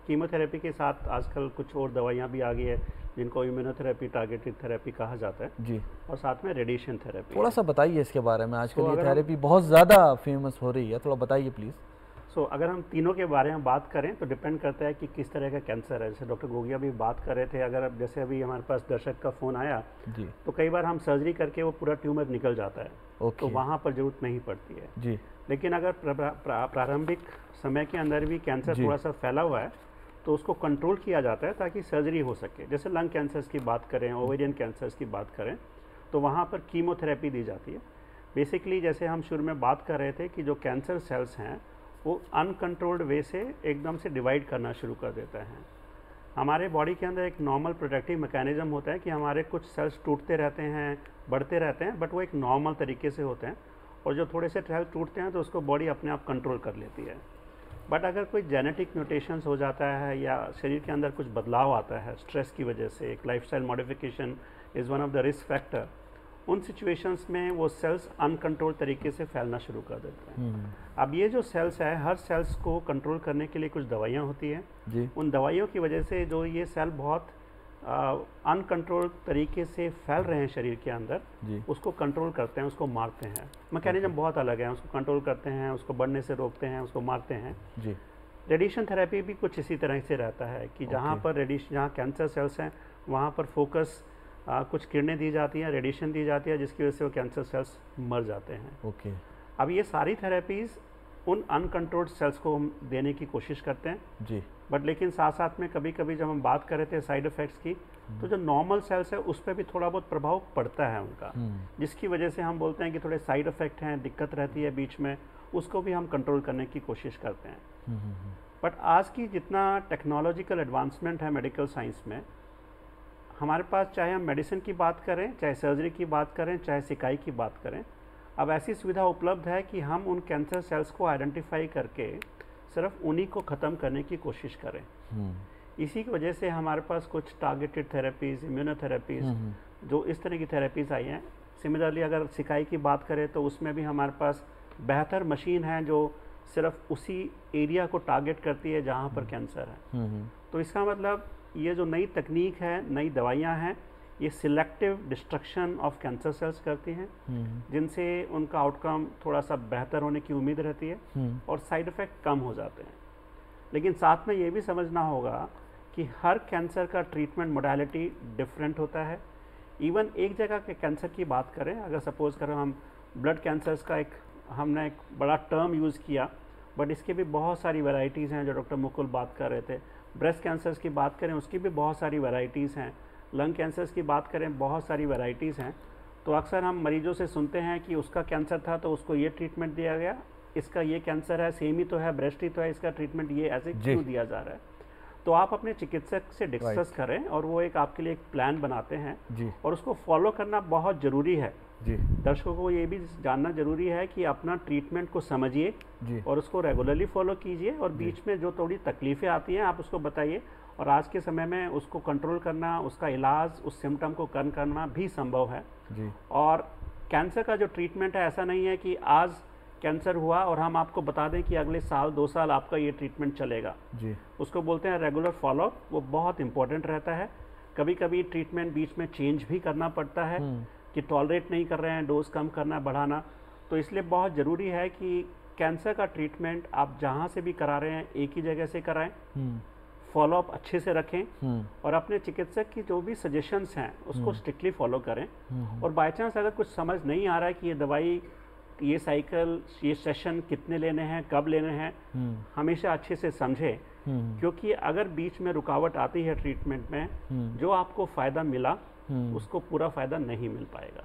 Speaker 5: कीमोथेरेपी के साथ आजकल कुछ और दवाइयाँ भी आ गई है जिनको इम्यूनोथेरेपी, टारगेटेड थेरेपी कहा जाता है जी, और साथ में रेडिएशन थेरेपी।
Speaker 1: थोड़ा सा बताइए इसके बारे में, आजकल ये थेरेपी बहुत ज़्यादा फेमस हो रही है, थोड़ा बताइए प्लीज़।
Speaker 5: अगर हम तीनों के बारे में बात करें तो डिपेंड करता है कि किस तरह का कैंसर है। जैसे डॉक्टर गोगिया भी बात कर रहे थे, अगर अब जैसे अभी हमारे पास दर्शक का फ़ोन आया जी, तो कई बार हम सर्जरी करके वो पूरा ट्यूमर निकल जाता है, तो वहाँ पर जरूरत नहीं पड़ती है जी। लेकिन अगर प्रारंभिक समय के अंदर भी कैंसर थोड़ा सा फैला हुआ है तो उसको कंट्रोल किया जाता है ताकि सर्जरी हो सके। जैसे लंग कैंसर्स की बात करें, ओवेरियन कैंसर्स की बात करें, तो वहाँ पर कीमोथेरेपी दी जाती है। बेसिकली जैसे हम शुरू में बात कर रहे थे कि जो कैंसर सेल्स हैं वो अनकंट्रोल्ड वे से एकदम से डिवाइड करना शुरू कर देता है। हमारे बॉडी के अंदर एक नॉर्मल प्रोटेक्टिव मैकेनिज्म होता है कि हमारे कुछ सेल्स टूटते रहते हैं, बढ़ते रहते हैं, बट वो एक नॉर्मल तरीके से होते हैं, और जो थोड़े से सेल्स टूटते हैं तो उसको बॉडी अपने आप कंट्रोल कर लेती है। बट अगर कोई जेनेटिक म्यूटेशंस हो जाता है या शरीर के अंदर कुछ बदलाव आता है स्ट्रेस की वजह से, एक lifestyle modification is one of the risk factor, उन सिचुएशंस में वो सेल्स अनकंट्रोल तरीके से फैलना शुरू कर देते हैं। अब ये जो सेल्स है, हर सेल्स को कंट्रोल करने के लिए कुछ दवाइयाँ होती हैं। उन दवाइयों की वजह से जो ये सेल बहुत अनकंट्रोल तरीके से फैल रहे हैं शरीर के अंदर, उसको कंट्रोल करते हैं, उसको मारते हैं। मैकेनिज्म बहुत अलग है, उसको कंट्रोल करते हैं, उसको बढ़ने से रोकते हैं, उसको मारते हैं जी। रेडिएशन थेरेपी भी कुछ इसी तरह से रहता है कि जहाँ पर जहाँ कैंसर सेल्स हैं वहाँ पर फोकस कुछ किरणें दी जाती हैं, रेडिएशन दी जाती है, जिसकी वजह से वो कैंसर सेल्स मर जाते हैं। अब ये सारी थेरेपीज़ उन अनकंट्रोल्ड सेल्स को हम देने की कोशिश करते हैं जी। बट लेकिन साथ साथ में कभी कभी जब हम बात कर रहे थे साइड इफ़ेक्ट्स की, तो जो नॉर्मल सेल्स है उस पर भी थोड़ा बहुत प्रभाव पड़ता है उनका, जिसकी वजह से हम बोलते हैं कि थोड़े साइड इफ़ेक्ट हैं, दिक्कत रहती है बीच में, उसको भी हम कंट्रोल करने की कोशिश करते हैं। बट आज की जितना टेक्नोलॉजिकल एडवांसमेंट है मेडिकल साइंस में, हमारे पास चाहे हम मेडिसिन की बात करें, चाहे सर्जरी की बात करें, चाहे सिकाई की बात करें, अब ऐसी सुविधा उपलब्ध है कि हम उन कैंसर सेल्स को आइडेंटिफाई करके सिर्फ उन्हीं को ख़त्म करने की कोशिश करें। इसी की वजह से हमारे पास कुछ टारगेटेड थेरेपीज़, इम्यूनोथेरेपीज़, जो इस तरह की थेरेपीज़ आई हैं। सिमिलरली अगर सिकाई की बात करें तो उसमें भी हमारे पास बेहतर मशीन है जो सिर्फ उसी एरिया को टारगेट करती है जहाँ पर कैंसर है। तो इसका मतलब ये जो नई तकनीक है, नई दवाइयाँ हैं, ये selective destruction of cancer cells करती हैं, जिनसे उनका आउटकम थोड़ा सा बेहतर होने की उम्मीद रहती है और साइड इफ़ेक्ट कम हो जाते हैं। लेकिन साथ में ये भी समझना होगा कि हर कैंसर का ट्रीटमेंट मोडालिटी डिफरेंट होता है। इवन एक जगह के कैंसर की बात करें, अगर सपोज़ करें हम ब्लड कैंसर्स का हमने एक बड़ा टर्म यूज़ किया, बट इसकी भी बहुत सारी वैरायटीज़ हैं जो डॉक्टर मुकुल बात कर रहे थे। ब्रेस्ट कैंसर्स की बात करें उसकी भी बहुत सारी वैरायटीज़ हैं, लंग कैंसर्स की बात करें बहुत सारी वैरायटीज़ हैं। तो अक्सर हम मरीजों से सुनते हैं कि उसका कैंसर था तो उसको ये ट्रीटमेंट दिया गया, इसका ये कैंसर है, सेम ही तो है, ब्रेस्ट ही तो है, इसका ट्रीटमेंट ये ऐसे क्यों दिया जा रहा है। तो आप अपने चिकित्सक से डिस्कस करें और वो एक आपके लिए एक प्लान बनाते हैं
Speaker 1: जी।
Speaker 5: और उसको फॉलो करना बहुत ज़रूरी है
Speaker 1: जी।
Speaker 5: दर्शकों को ये भी जानना जरूरी है कि अपना ट्रीटमेंट को समझिए और उसको रेगुलरली फॉलो कीजिए, और बीच में जो थोड़ी तकलीफ़ें आती हैं आप उसको बताइए, और आज के समय में उसको कंट्रोल करना, उसका इलाज, उस सिम्टम को कम करना भी संभव है
Speaker 1: जी।
Speaker 5: और कैंसर का जो ट्रीटमेंट है ऐसा नहीं है कि आज कैंसर हुआ और हम आपको बता दें कि अगले साल 2 साल आपका ये ट्रीटमेंट चलेगा
Speaker 1: जी।
Speaker 5: उसको बोलते हैं रेगुलर फॉलोअप। वो बहुत इंपॉर्टेंट रहता है। कभी कभी ट्रीटमेंट बीच में चेंज भी करना पड़ता है कि टॉलरेट नहीं कर रहे हैं, डोज कम करना, बढ़ाना। तो इसलिए बहुत ज़रूरी है कि कैंसर का ट्रीटमेंट आप जहाँ से भी करा रहे हैं एक ही जगह से कराएं, फॉलोअप अच्छे से रखें और अपने चिकित्सक की जो भी सजेशंस हैं उसको स्ट्रिक्टली फॉलो करें। और बाय चांस अगर कुछ समझ नहीं आ रहा है कि ये दवाई, ये साइकिल, ये सेशन कितने लेने हैं, कब लेने हैं, हमेशा अच्छे से समझें, क्योंकि अगर बीच में रुकावट आती है ट्रीटमेंट में, जो आपको फ़ायदा मिला उसको पूरा फ़ायदा नहीं मिल पाएगा।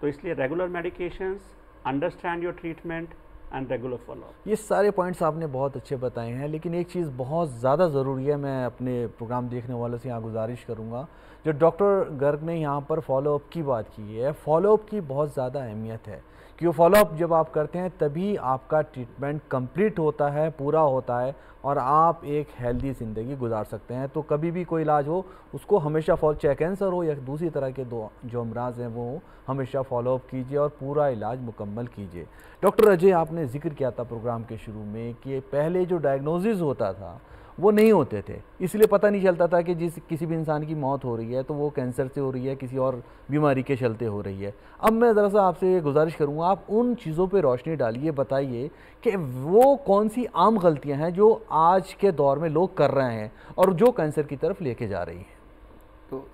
Speaker 5: तो इसलिए regular medications, understand your treatment and regular follow up.
Speaker 1: ये सारे पॉइंट्स आपने बहुत अच्छे बताए हैं, लेकिन एक चीज़ बहुत ज़्यादा ज़रूरी है, मैं अपने प्रोग्राम देखने वालों से यहाँ गुजारिश करूँगा, जो डॉक्टर गर्ग ने यहाँ पर फॉलोअप की बात की है, फॉलोअप की बहुत ज़्यादा अहमियत है, क्योंकि फॉलोअप जब आप करते हैं तभी आपका ट्रीटमेंट कंप्लीट होता है, पूरा होता है और आप एक हेल्दी ज़िंदगी गुजार सकते हैं। तो कभी भी कोई इलाज हो उसको हमेशा फॉलो, चाहे कैंसर हो या दूसरी तरह के जो अमराज हैं वो हमेशा फॉलोअप कीजिए और पूरा इलाज मुकम्मल कीजिए। डॉक्टर अजय, आपने जिक्र किया था प्रोग्राम के शुरू में कि पहले जो डायग्नोसिस होता था वो नहीं होते थे, इसलिए पता नहीं चलता था कि किसी भी इंसान की मौत हो रही है तो वो कैंसर से हो रही है, किसी और बीमारी के चलते हो रही है। अब मैं ज़रा सा आपसे ये गुजारिश करूँगा, आप उन चीज़ों पे रोशनी डालिए, बताइए कि वो कौन सी आम गलतियाँ हैं जो आज के दौर में लोग कर रहे हैं और जो कैंसर की तरफ लेके जा रही हैं।
Speaker 3: तो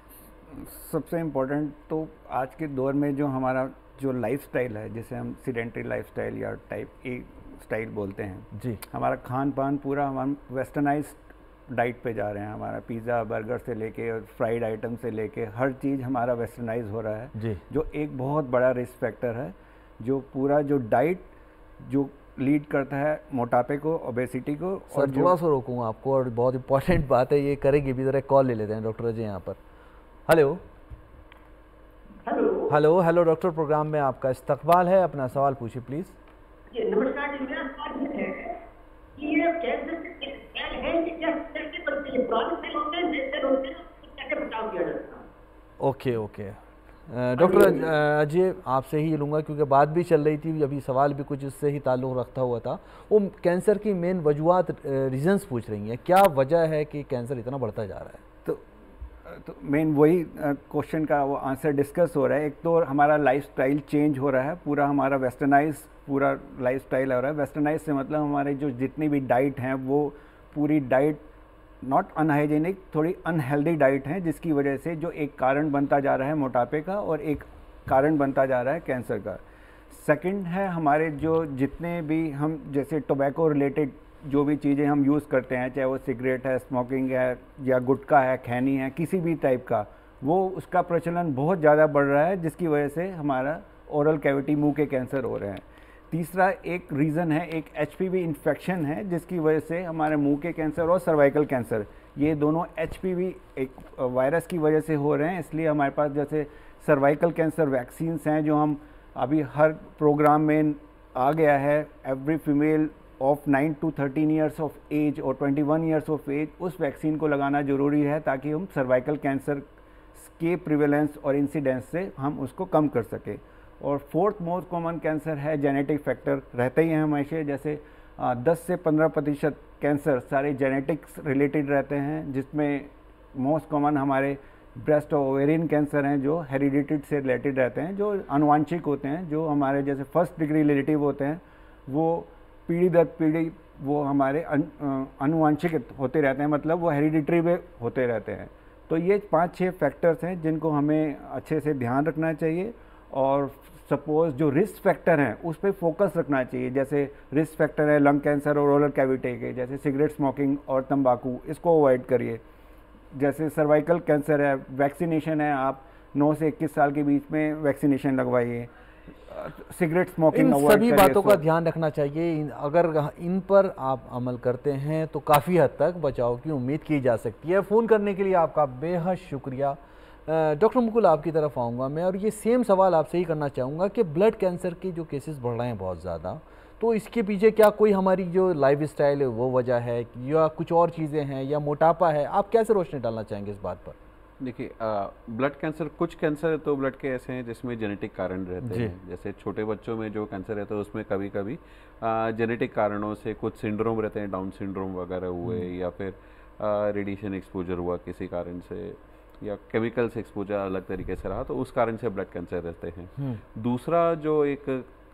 Speaker 3: सबसे इम्पोर्टेंट तो आज के दौर में जो हमारा जो लाइफस्टाइल है, जिसे हम सीडेंटरी लाइफस्टाइल या टाइप ए स्टाइल बोलते हैं
Speaker 1: जी,
Speaker 3: हमारा खान पान पूरा हम वेस्टर्नाइज्ड डाइट पे जा रहे हैं। हमारा पिज़्ज़ा, बर्गर से लेके और फ्राइड आइटम से लेके हर चीज़ हमारा वेस्टर्नाइज हो रहा है
Speaker 1: जी,
Speaker 3: जो एक बहुत बड़ा रिस्क फैक्टर है, जो पूरा जो डाइट जो लीड करता है मोटापे को, ओबेसिटी को।
Speaker 1: और थोड़ा सा रोकूंगा आपको, और बहुत इंपॉर्टेंट बात है ये करेंगे भी, ज़रा कॉल ले लेते हैं डॉक्टर अजय यहाँ पर। Hello
Speaker 7: hello
Speaker 1: hello hello doctor, programme में आपका इस्तकबाल है, अपना सवाल पूछिए प्लीज़।
Speaker 7: नमस्कार जी, मेरा सवाल ये है कि ये कैंसर के सेल हैं कि क्या कैसे बनते हैं, पुराने सेल होते हैं, नए सेल होते हैं, तो कैसे बचाव किया जाता है?
Speaker 1: ओके ओके डॉक्टर अजय, आपसे ही लूँगा क्योंकि बात भी चल रही थी, अभी सवाल भी कुछ उससे ही ताल्लुक़ रखता हुआ था। वो कैंसर की मेन वजूहात, रीजंस पूछ रही हैं, क्या वजह है कि कैंसर इतना बढ़ता जा रहा है?
Speaker 3: तो मेन वही क्वेश्चन का वो आंसर डिस्कस हो रहा है। एक तो हमारा लाइफस्टाइल चेंज हो रहा है, पूरा हमारा वेस्टर्नाइज पूरा लाइफस्टाइल हो रहा है। वेस्टर्नाइज से मतलब हमारे जो जितनी भी डाइट हैं वो पूरी डाइट नॉट अनहाइजीनिक, थोड़ी अनहेल्दी डाइट हैं, जिसकी वजह से जो एक कारण बनता जा रहा है मोटापे का और एक कारण बनता जा रहा है कैंसर का। सेकंड है हमारे जो जितने भी हम जैसे टोबैको रिलेटेड जो भी चीज़ें हम यूज़ करते हैं, चाहे वो सिगरेट है, स्मोकिंग है या गुटखा है, खैनी है, किसी भी टाइप का, वो उसका प्रचलन बहुत ज़्यादा बढ़ रहा है, जिसकी वजह से हमारा ओरल कैविटी, मुंह के कैंसर हो रहे हैं। तीसरा एक रीज़न है, एक HPV इन्फेक्शन है, जिसकी वजह से हमारे मुंह के कैंसर और सर्वाइकल कैंसर, ये दोनों HPV एक वायरस की वजह से हो रहे हैं। इसलिए हमारे पास जैसे सर्वाइकल कैंसर वैक्सीन्स हैं जो हम अभी हर प्रोग्राम में आ गया है। Every female of 9 to 13 years of age और 21 ईयर्स ऑफ एज उस वैक्सीन को लगाना ज़रूरी है, ताकि हम सर्वाइकल कैंसर के प्रिवेलेंस और इंसिडेंस से हम उसको कम कर सकें। और फोर्थ मोस्ट कॉमन कैंसर है जेनेटिक फैक्टर, रहते ही हैं हमेशा, जैसे 10 से 15% कैंसर सारे जेनेटिक्स रिलेटेड रहते हैं, जिसमें मोस्ट कॉमन हमारे ब्रेस्ट और ओवेरियन कैंसर हैं जो हेरिडिटेड से रिलेटेड रहते हैं, जो आनुवांशिक होते हैं, जो हमारे जैसे फर्स्ट डिग्री रिलेटिव होते हैं, वो पीढ़ी दर पीढ़ी वो हमारे आनुवांशिक होते रहते हैं, मतलब वो हेरिडिटरी में होते रहते हैं। तो ये 5-6 फैक्टर्स हैं जिनको हमें अच्छे से ध्यान रखना चाहिए। और सपोज जो रिस्क फैक्टर हैं उस पर फोकस रखना चाहिए। जैसे रिस्क फैक्टर है लंग कैंसर और ओरल कैविटी के, जैसे सिगरेट स्मोकिंग और तंबाकू, इसको अवॉइड करिए। जैसे सर्वाइकल कैंसर है, वैक्सीनेशन है, आप 9 से 21 साल के बीच में वैक्सीनेशन लगवाइए। सिगरेट स्मोकिंग
Speaker 1: इन सभी बातों का ध्यान रखना चाहिए। अगर इन पर आप अमल करते हैं तो काफ़ी हद तक बचाव की उम्मीद की जा सकती है। फ़ोन करने के लिए आपका बेहद शुक्रिया। डॉक्टर मुकुल, आपकी तरफ आऊँगा मैं और ये सेम सवाल आपसे ही करना चाहूँगा कि ब्लड कैंसर के जो केसेस बढ़ रहे हैं बहुत ज़्यादा, तो इसके पीछे क्या कोई हमारी जो लाइफ स्टाइल है वो वजह है या कुछ और चीज़ें हैं या मोटापा है? आप कैसे रोशनी डालना चाहेंगे इस बात पर?
Speaker 4: देखिए, ब्लड कैंसर, कुछ कैंसर तो ब्लड के ऐसे हैं जिसमें जेनेटिक कारण रहते हैं। जैसे छोटे बच्चों में जो कैंसर रहता है उसमें कभी कभी जेनेटिक कारणों से कुछ सिंड्रोम रहते हैं, डाउन सिंड्रोम वगैरह हुए, या फिर रेडिएशन एक्सपोजर हुआ किसी कारण से, या केमिकल्स एक्सपोजर अलग तरीके से रहा, तो उस कारण से ब्लड कैंसर रहते हैं। दूसरा जो एक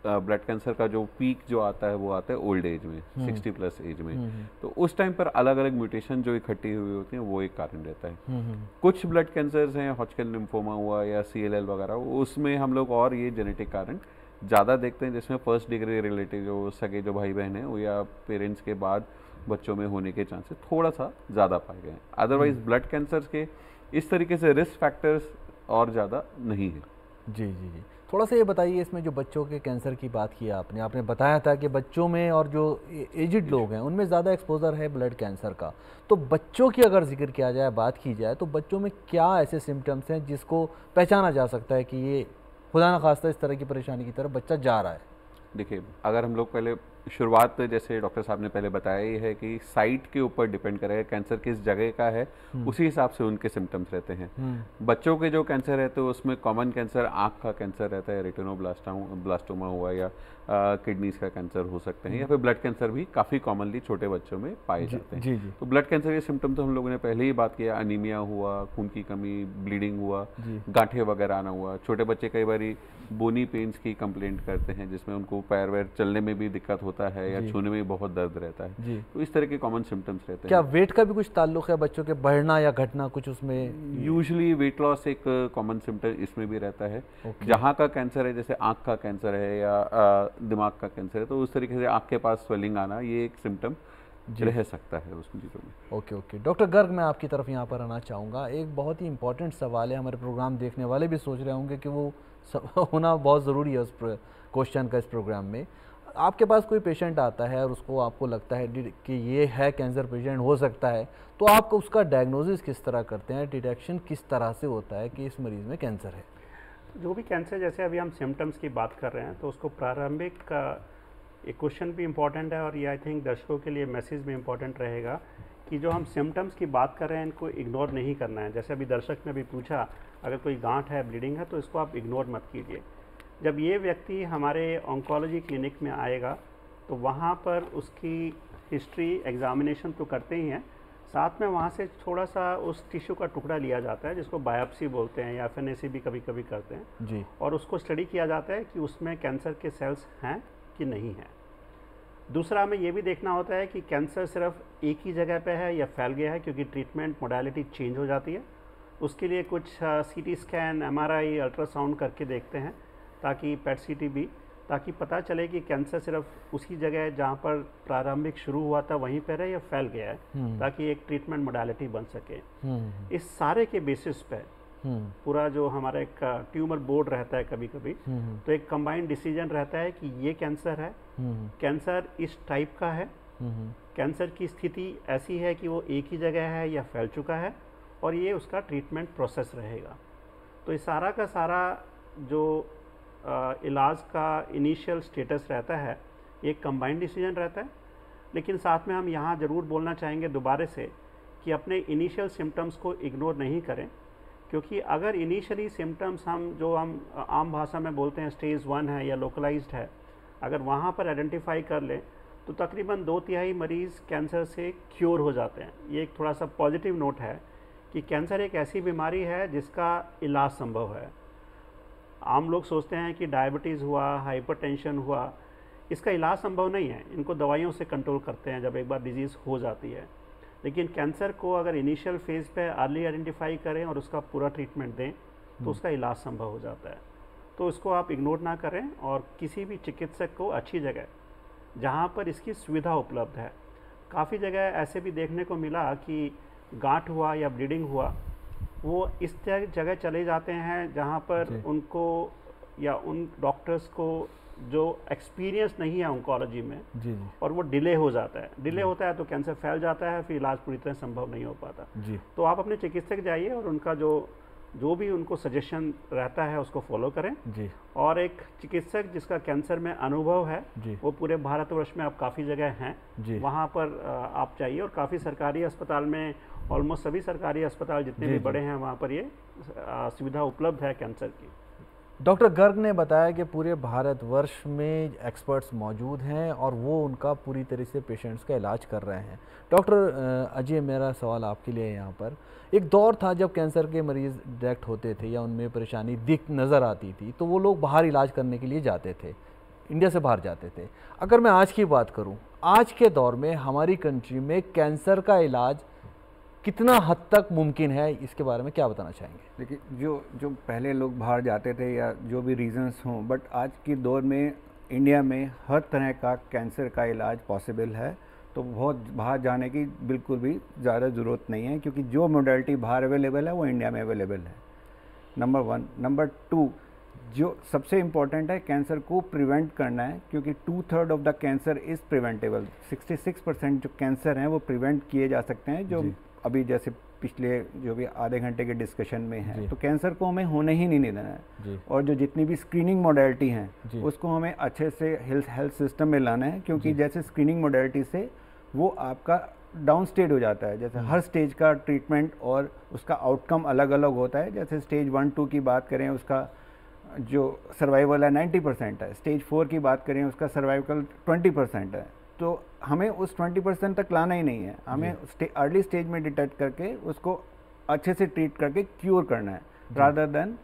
Speaker 4: ब्लड कैंसर का जो पीक जो आता है वो आता है ओल्ड एज में, 60+ एज में। तो उस टाइम पर अलग अलग म्यूटेशन जो इकट्ठी हुई होती हैं वो एक कारण रहता है। कुछ ब्लड कैंसर्स हैं, हॉटकिन लिम्फोमा हुआ या CLL वगैरह, उसमें हम लोग और ये जेनेटिक कारण ज़्यादा देखते हैं, जिसमें फर्स्ट डिग्री रिलेटिव जो सगे जो भाई बहन हैं वो या पेरेंट्स के बाद बच्चों में होने के चांसेस थोड़ा सा ज़्यादा पाए गए हैं। अदरवाइज ब्लड कैंसर के इस तरीके से रिस्क फैक्टर्स और ज़्यादा नहीं है।
Speaker 1: जी जी जी, थोड़ा सा ये बताइए, इसमें जो बच्चों के कैंसर की बात की आपने बताया था कि बच्चों में और जो एजिड लोग हैं उनमें ज़्यादा एक्सपोजर है ब्लड कैंसर का। तो बच्चों की अगर जिक्र किया जाए, बात की जाए, तो बच्चों में क्या ऐसे सिम्टम्स हैं जिसको पहचाना जा सकता है कि ये खुदा न खास्ता इस तरह की परेशानी की तरफ बच्चा जा रहा है?
Speaker 4: देखिए, अगर हम लोग पहले शुरुआत, जैसे डॉक्टर साहब ने पहले बताया, ये है कि साइट के ऊपर डिपेंड करेगा कैंसर किस जगह का है, उसी हिसाब से उनके सिम्टम्स रहते हैं। बच्चों के जो कैंसर रहते हैं उसमें कॉमन कैंसर आँख का कैंसर रहता है, रेटिनोब्लास्टोमा हुआ, या किडनीज का कैंसर हो सकते हैं, या फिर ब्लड कैंसर भी काफ़ी कॉमनली छोटे बच्चों में पाए जाते हैं। तो ब्लड कैंसर के सिम्टम तो हम लोगों ने पहले ही बात किया, अनीमिया हुआ, खून की कमी, ब्लीडिंग हुआ, गांठें वगैरह आना हुआ। छोटे बच्चे कई बार बोनी पेन्स की कंप्लेंट करते हैं, जिसमें उनको पैर वैर चलने में भी दिक्कत होता है या छूने में भी बहुत दर्द रहता है। तो इस तरह के कॉमन सिम्टम्स रहते हैं।
Speaker 1: क्या वेट का भी कुछ ताल्लुक है बच्चों के बढ़ना या घटना कुछ उसमें?
Speaker 4: यूजुअली वेट लॉस एक कॉमन सिम्टम इसमें भी रहता है। जहाँ का कैंसर है, जैसे आँख का कैंसर है या दिमाग का कैंसर है, तो उस तरीके से आँख के पास स्वेलिंग आना, ये एक सिम्टम रह सकता है उस चीज़ों में।
Speaker 1: ओके। डॉक्टर गर्ग, मैं आपकी तरफ यहाँ पर आना चाहूँगा। एक बहुत ही इंपॉर्टेंट सवाल है, हमारे प्रोग्राम देखने वाले भी सोच रहे होंगे कि वो होना बहुत ज़रूरी है उस क्वेश्चन का इस प्रोग्राम में। आपके पास कोई पेशेंट आता है और उसको आपको लगता है कि ये है कैंसर पेशेंट हो सकता है, तो आप उसका डायग्नोसिस किस तरह करते हैं, डिटेक्शन किस तरह से होता है कि इस मरीज़ में कैंसर है?
Speaker 5: जो भी कैंसर, जैसे अभी हम सिम्टम्स की बात कर रहे हैं, तो उसको प्रारंभिक एक क्वेश्चन भी इम्पॉर्टेंट है, और ये आई थिंक दर्शकों के लिए मैसेज भी इम्पॉर्टेंट रहेगा कि जो हम सिम्टम्स की बात कर रहे हैं इनको इग्नोर नहीं करना है। जैसे अभी दर्शक ने भी पूछा, अगर कोई गांठ है, ब्लीडिंग है, तो इसको आप इग्नोर मत कीजिए। जब ये व्यक्ति हमारे ऑन्कोलॉजी क्लिनिक में आएगा तो वहाँ पर उसकी हिस्ट्री एग्जामिनेशन तो करते ही हैं, साथ में वहाँ से थोड़ा सा उस टिश्यू का टुकड़ा लिया जाता है जिसको बायोप्सी बोलते हैं, या FNAC भी कभी कभी करते हैं
Speaker 1: जी, और
Speaker 5: उसको स्टडी किया जाता है कि उसमें कैंसर के सेल्स हैं कि नहीं हैं। दूसरा, हमें ये भी देखना होता है कि कैंसर सिर्फ एक ही जगह पे है या फैल गया है, क्योंकि ट्रीटमेंट मोडालिटी चेंज हो जाती है। उसके लिए कुछ CT स्कैन, MRI, अल्ट्रासाउंड करके देखते हैं, ताकि PET CT भी, ताकि पता चले कि कैंसर सिर्फ उसी जगह जहाँ पर प्रारंभिक शुरू हुआ था वहीं पर है या फैल गया है, ताकि एक ट्रीटमेंट मोडालिटी बन सके। इस सारे के बेसिस पे पूरा जो हमारा एक ट्यूमर बोर्ड रहता है कभी कभी, तो एक कंबाइंड डिसीजन रहता है कि ये कैंसर है, कैंसर इस टाइप का है, कैंसर की स्थिति ऐसी है कि वो एक ही जगह है या फैल चुका है, और ये उसका ट्रीटमेंट प्रोसेस रहेगा। तो इस सारा का सारा जो इलाज का इनिशियल स्टेटस रहता है, एक कंबाइंड डिसीजन रहता है। लेकिन साथ में हम यहाँ ज़रूर बोलना चाहेंगे दोबारा से कि अपने इनिशियल सिम्टम्स को इग्नोर नहीं करें, क्योंकि अगर इनिशियली सिम्टम्स हम आम भाषा में बोलते हैं स्टेज 1 है या लोकलाइज्ड है, अगर वहाँ पर आइडेंटिफाई कर लें तो तकरीबन 2/3 मरीज़ कैंसर से क्योर हो जाते हैं। ये एक थोड़ा सा पॉजिटिव नोट है कि कैंसर एक ऐसी बीमारी है जिसका इलाज संभव है। आम लोग सोचते हैं कि डायबिटीज़ हुआ, हाइपरटेंशन हुआ, इसका इलाज संभव नहीं है, इनको दवाइयों से कंट्रोल करते हैं जब एक बार डिजीज़ हो जाती है। लेकिन कैंसर को अगर इनिशियल फेज़ पे अर्ली आइडेंटिफाई करें और उसका पूरा ट्रीटमेंट दें तो उसका इलाज संभव हो जाता है। तो उसको आप इग्नोर ना करें और किसी भी चिकित्सक को अच्छी जगह जहाँ पर इसकी सुविधा उपलब्ध है। काफ़ी जगह ऐसे भी देखने को मिला कि गांठ हुआ या ब्लीडिंग हुआ, वो इस जगह चले जाते हैं जहाँ पर उनको या उन डॉक्टर्स को जो एक्सपीरियंस नहीं है ऑन्कोलॉजी में,
Speaker 1: जी।
Speaker 5: और वो डिले हो जाता है। डिले होता है तो कैंसर फैल जाता है, फिर इलाज पूरी तरह संभव नहीं हो पाता
Speaker 1: जी।
Speaker 5: तो आप अपने चिकित्सक जाइए और उनका जो भी उनको सजेशन रहता है उसको फॉलो करें
Speaker 1: जी।
Speaker 5: और एक चिकित्सक जिसका कैंसर में अनुभव है
Speaker 1: जी।
Speaker 5: वो पूरे भारतवर्ष में अब काफ़ी जगह हैं
Speaker 1: जी।
Speaker 5: वहाँ पर आप चाहिए। और काफ़ी सरकारी अस्पताल में, ऑलमोस्ट सभी सरकारी अस्पताल जितने भी बड़े हैं वहाँ पर ये सुविधा उपलब्ध है कैंसर की।
Speaker 1: डॉक्टर गर्ग ने बताया कि पूरे भारतवर्ष में एक्सपर्ट्स मौजूद हैं और वो उनका पूरी तरह से पेशेंट्स का इलाज कर रहे हैं। डॉक्टर अजय, मेरा सवाल आपके लिए यहाँ पर, एक दौर था जब कैंसर के मरीज़ डायरेक्ट होते थे या उनमें परेशानी नज़र आती थी तो वो लोग बाहर इलाज करने के लिए जाते थे, इंडिया से बाहर जाते थे। अगर मैं आज की बात करूँ, आज के दौर में हमारी कंट्री में कैंसर का इलाज कितना हद तक मुमकिन है, इसके बारे में क्या बताना चाहेंगे?
Speaker 3: देखिए, जो पहले लोग बाहर जाते थे या जो भी रीजंस हों, बट आज के दौर में इंडिया में हर तरह का कैंसर का इलाज पॉसिबल है, तो बहुत बाहर जाने की बिल्कुल भी ज़्यादा ज़रूरत नहीं है, क्योंकि जो मोडेलिटी बाहर अवेलेबल है वो इंडिया में अवेलेबल है, नंबर 1। नंबर 2, जो सबसे इम्पॉर्टेंट है, कैंसर को प्रिवेंट करना है, क्योंकि 2/3 of the cancer is preventable. 66% जो कैंसर हैं वो प्रिवेंट किए जा सकते हैं, जो अभी जैसे पिछले जो भी आधे घंटे के डिस्कशन में है। तो कैंसर को हमें होने ही नहीं देना है, और जो जितनी भी स्क्रीनिंग मोडेलिटी हैं उसको हमें अच्छे से हेल्थ सिस्टम में लाना है, क्योंकि जैसे स्क्रीनिंग मोडेलिटी से वो आपका डाउन स्टेज हो जाता है। जैसे हर स्टेज का ट्रीटमेंट और उसका आउटकम अलग अलग होता है। जैसे स्टेज 1-2 की बात करें, उसका जो सर्वाइवल है 90% है। स्टेज 4 की बात करें, उसका सर्वाइवल 20% है। तो हमें उस 20% तक लाना ही नहीं है, हमें अर्ली स्टेज में डिटेक्ट करके उसको अच्छे से ट्रीट करके क्योर करना है, रादर देन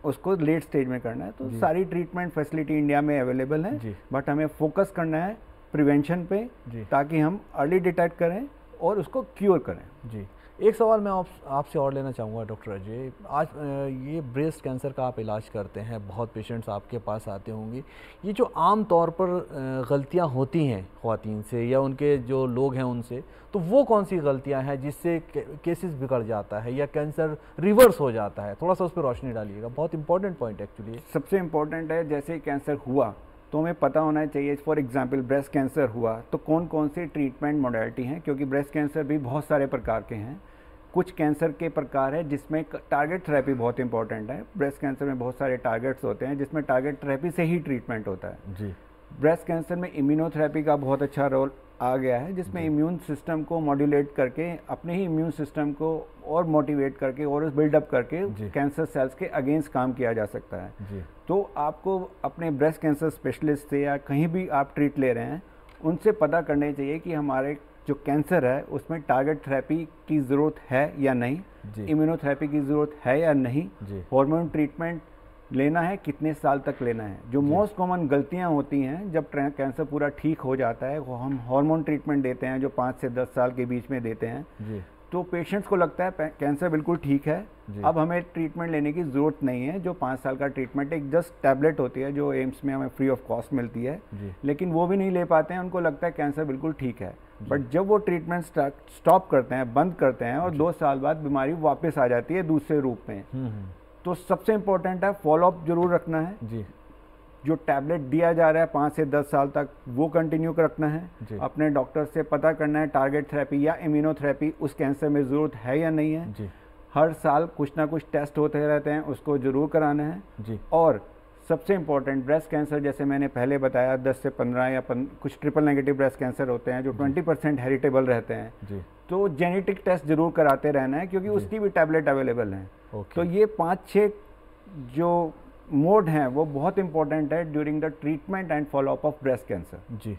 Speaker 3: उसको लेट स्टेज में करना है। तो सारी ट्रीटमेंट फैसिलिटी इंडिया में अवेलेबल है, बट हमें फोकस करना है प्रिवेंशन पे, ताकि हम अर्ली डिटेक्ट करें और उसको क्योर करें।
Speaker 1: जी, एक सवाल मैं आपसे और लेना चाहूँगा डॉक्टर अजय। आज ये ब्रेस्ट कैंसर का आप इलाज करते हैं, बहुत पेशेंट्स आपके पास आते होंगे। ये जो आम तौर पर गलतियां होती हैं ख़वातीन से या उनके जो लोग हैं उनसे, तो वो कौन सी गलतियां हैं जिससे केसेस बिगड़ जाता है या कैंसर रिवर्स हो जाता है? थोड़ा सा उस पर रोशनी डालिएगा, बहुत इंपॉर्टेंट पॉइंट एक्चुअली।
Speaker 3: सबसे इम्पॉर्टेंट है, जैसे कैंसर हुआ तो हमें पता होना चाहिए, फॉर एग्जांपल ब्रेस्ट कैंसर हुआ तो कौन कौन सी ट्रीटमेंट मोडेलिटी हैं, क्योंकि ब्रेस्ट कैंसर भी बहुत सारे प्रकार के हैं। कुछ कैंसर के प्रकार है जिसमें टारगेट थेरेपी बहुत इंपॉर्टेंट है। ब्रेस्ट कैंसर में बहुत सारे टारगेट्स होते हैं जिसमें टारगेट थेरेपी से ही ट्रीटमेंट होता है जी। ब्रेस्ट कैंसर में इम्यूनोथेरेपी का बहुत अच्छा रोल आ गया है, जिसमें इम्यून सिस्टम को मॉड्यूलेट करके, अपने ही इम्यून सिस्टम को और मोटिवेट करके और बिल्डअप करके कैंसर सेल्स के अगेंस्ट काम किया जा सकता है जी। तो आपको अपने ब्रेस्ट कैंसर स्पेशलिस्ट से या कहीं भी आप ट्रीट ले रहे हैं, उनसे पता करना चाहिए कि हमारे जो कैंसर है उसमें टारगेट थेरेपी की ज़रूरत है या नहीं, इम्यूनोथेरेपी की ज़रूरत है या नहीं, हार्मोन ट्रीटमेंट लेना है, कितने साल तक लेना है। जो मोस्ट कॉमन गलतियां होती हैं जब कैंसर पूरा ठीक हो जाता है, वो हम हार्मोन ट्रीटमेंट देते हैं जो 5 से 10 साल के बीच में देते हैं जी। तो पेशेंट्स को लगता है कैंसर बिल्कुल ठीक है, अब हमें ट्रीटमेंट लेने की ज़रूरत नहीं है। जो 5 साल का ट्रीटमेंट एक जस्ट टैबलेट होती है जो एम्स में हमें फ्री ऑफ कॉस्ट मिलती है, लेकिन वो भी नहीं ले पाते हैं, उनको लगता है कैंसर बिल्कुल ठीक है। बट जब वो ट्रीटमेंट स्टॉप करते हैं, बंद करते हैं, और 2 साल बाद बीमारी वापस आ जाती है दूसरे रूप में, तो सबसे इम्पोर्टेंट है फॉलोअप जरूर रखना है जी। जो टैबलेट दिया जा रहा है 5 से 10 साल तक, वो कंटिन्यू रखना है। अपने डॉक्टर से पता करना है टारगेट थेरेपी या इम्यूनोथेरेपी उस कैंसर में ज़रूरत है या नहीं है जी। हर साल कुछ ना कुछ टेस्ट होते रहते हैं, उसको ज़रूर कराना है जी। और सबसे इम्पोर्टेंट, ब्रेस्ट कैंसर जैसे मैंने पहले बताया 10 से 15 या कुछ ट्रिपल नेगेटिव ब्रेस्ट कैंसर होते हैं जो 20% हेरिटेबल रहते हैं जी। तो जेनेटिक टेस्ट जरूर कराते रहना है, क्योंकि उसकी भी टैबलेट अवेलेबल है। तो ये 5-6 जो मोड हैं वो बहुत इंपॉर्टेंट है during the treatment and follow up of breast cancer
Speaker 1: जी।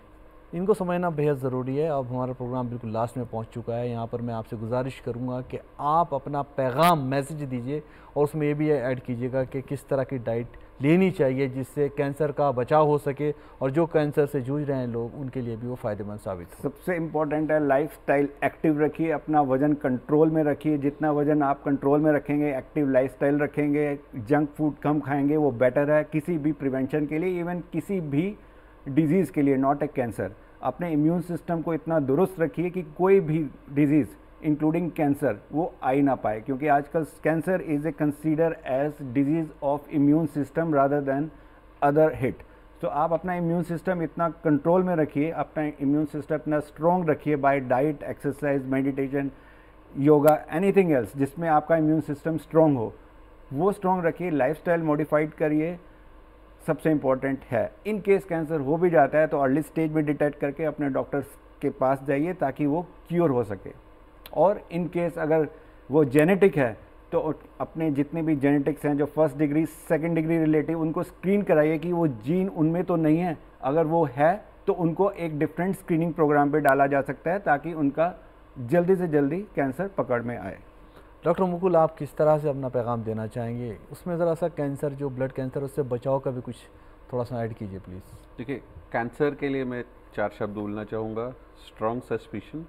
Speaker 1: इनको समझना बेहद ज़रूरी है। अब हमारा प्रोग्राम बिल्कुल लास्ट में पहुंच चुका है। यहाँ पर मैं आपसे गुजारिश करूँगा कि आप अपना पैगाम मैसेज दीजिए और उसमें ये भी ऐड कीजिएगा कि किस तरह की डाइट लेनी चाहिए जिससे कैंसर का बचाव हो सके और जो कैंसर से जूझ रहे हैं लोग उनके लिए भी वो फ़ायदेमंद साबित हो।
Speaker 3: सबसे इम्पॉर्टेंट है लाइफस्टाइल एक्टिव रखिए, अपना वज़न कंट्रोल में रखिए। जितना वज़न आप कंट्रोल में रखेंगे, एक्टिव लाइफस्टाइल रखेंगे, जंक फूड कम खाएंगे, वो बेटर है किसी भी प्रिवेंशन के लिए, इवन किसी भी डिजीज़ के लिए, नॉट ए कैंसर। अपने इम्यून सिस्टम को इतना दुरुस्त रखिए कि कोई भी डिजीज़ इंक्लूडिंग कैंसर वो आ ही ना पाए, क्योंकि आजकल cancer is a consider as disease of immune system rather than other hit. तो आप अपना इम्यून सिस्टम इतना कंट्रोल में रखिए, अपना इम्यून सिस्टम इतना स्ट्रॉन्ग रखिए bye diet, exercise, meditation, yoga, anything else जिसमें आपका इम्यून सिस्टम स्ट्रॉन्ग हो, वो स्ट्रॉन्ग रखिए। लाइफस्टाइल मॉडिफाइड करिए, सबसे इम्पॉर्टेंट है। इन केस कैंसर हो भी जाता है तो अर्ली स्टेज में डिटेक्ट करके अपने डॉक्टर्स के पास जाइए ताकि वो क्योर हो सके। और इन केस अगर वो जेनेटिक है तो अपने जितने भी जेनेटिक्स हैं जो first degree, second degree relative, उनको स्क्रीन कराइए कि वो जीन उनमें तो नहीं है। अगर वो है तो उनको एक डिफरेंट स्क्रीनिंग प्रोग्राम पे डाला जा सकता है ताकि उनका जल्दी से जल्दी कैंसर पकड़ में आए।
Speaker 1: डॉक्टर मुकुल, आप किस तरह से अपना पैगाम देना चाहेंगे? उसमें ज़रा सा कैंसर, जो ब्लड कैंसर, उससे बचाव का भी कुछ थोड़ा सा ऐड कीजिए प्लीज़।
Speaker 4: देखिए, कैंसर के लिए मैं 4 शब्द बोलना चाहूँगा। Strong suspicion,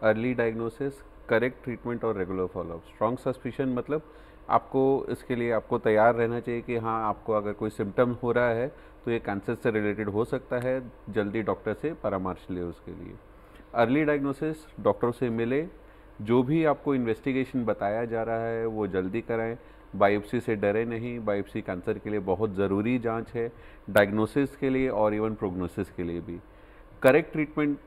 Speaker 4: early diagnosis, correct treatment और रेगुलर फॉलोअप। स्ट्रॉन्ग सस्पिशन मतलब आपको इसके लिए आपको तैयार रहना चाहिए कि हाँ, आपको अगर कोई सिम्टम हो रहा है तो ये कैंसर से रिलेटेड हो सकता है, जल्दी डॉक्टर से परामर्श ले उसके लिए। अर्ली डायग्नोसिस, डॉक्टर से मिले, जो भी आपको इन्वेस्टिगेशन बताया जा रहा है वो जल्दी कराएं। बायोप्सी से डरे नहीं, बायोप्सी कैंसर के लिए बहुत ज़रूरी जांच है, डायग्नोसिस के लिए और इवन प्रोग्नोसिस के लिए भी। करेक्ट ट्रीटमेंट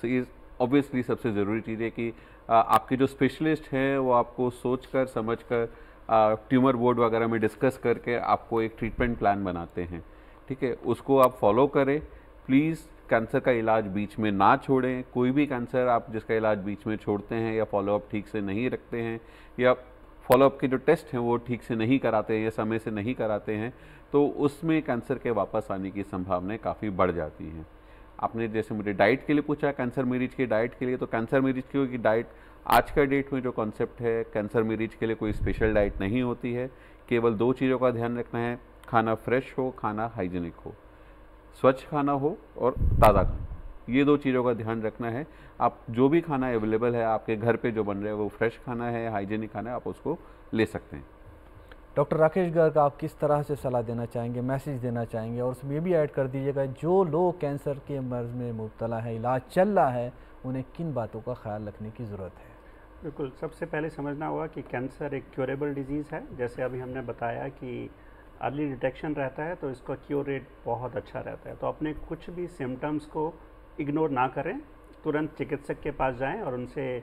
Speaker 4: इज़ ऑब्वियसली सबसे ज़रूरी चीज़ है कि आपके जो स्पेशलिस्ट हैं वो आपको सोचकर समझकर ट्यूमर बोर्ड वगैरह में डिस्कस करके आपको एक ट्रीटमेंट प्लान बनाते हैं, ठीक है, उसको आप फॉलो करें। प्लीज़ कैंसर का इलाज बीच में ना छोड़ें। कोई भी कैंसर आप जिसका इलाज बीच में छोड़ते हैं या फॉलोअप ठीक से नहीं रखते हैं या फॉलोअप के जो टेस्ट हैं वो ठीक से नहीं कराते हैं या समय से नहीं कराते हैं तो उसमें कैंसर के वापस आने की संभावनाएं काफ़ी बढ़ जाती हैं। आपने जैसे मुझे डाइट के लिए पूछा, कैंसर मरीज की डाइट के लिए, तो कैंसर मरीज की डाइट आज का डेट में जो कॉन्सेप्ट है, कैंसर मरीज के लिए कोई स्पेशल डाइट नहीं होती है। केवल 2 चीज़ों का ध्यान रखना है, खाना फ्रेश हो, खाना हाइजीनिक हो, स्वच्छ खाना हो और ताज़ा खाना, ये 2 चीज़ों का ध्यान रखना है। आप जो भी खाना अवेलेबल है आपके घर पे जो बन रहा है वो फ्रेश खाना है, हाइजीनिक खाना है, आप उसको ले सकते हैं।
Speaker 1: डॉक्टर राकेश गर्ग, आप किस तरह से सलाह देना चाहेंगे, मैसेज देना चाहेंगे? और उसमें ये भी ऐड कर दीजिएगा, जो लोग कैंसर के मर्ज़ में मुब्तला है, इलाज चल रहा है, उन्हें किन बातों का ख्याल रखने की ज़रूरत है?
Speaker 5: बिल्कुल, सबसे पहले समझना होगा कि कैंसर एक क्योरेबल डिजीज़ है। जैसे अभी हमने बताया कि अर्ली डिटेक्शन रहता है तो इसका क्योर रेट बहुत अच्छा रहता है। तो अपने कुछ भी सिम्टम्स को इग्नोर ना करें, तुरंत चिकित्सक के पास जाएं और उनसे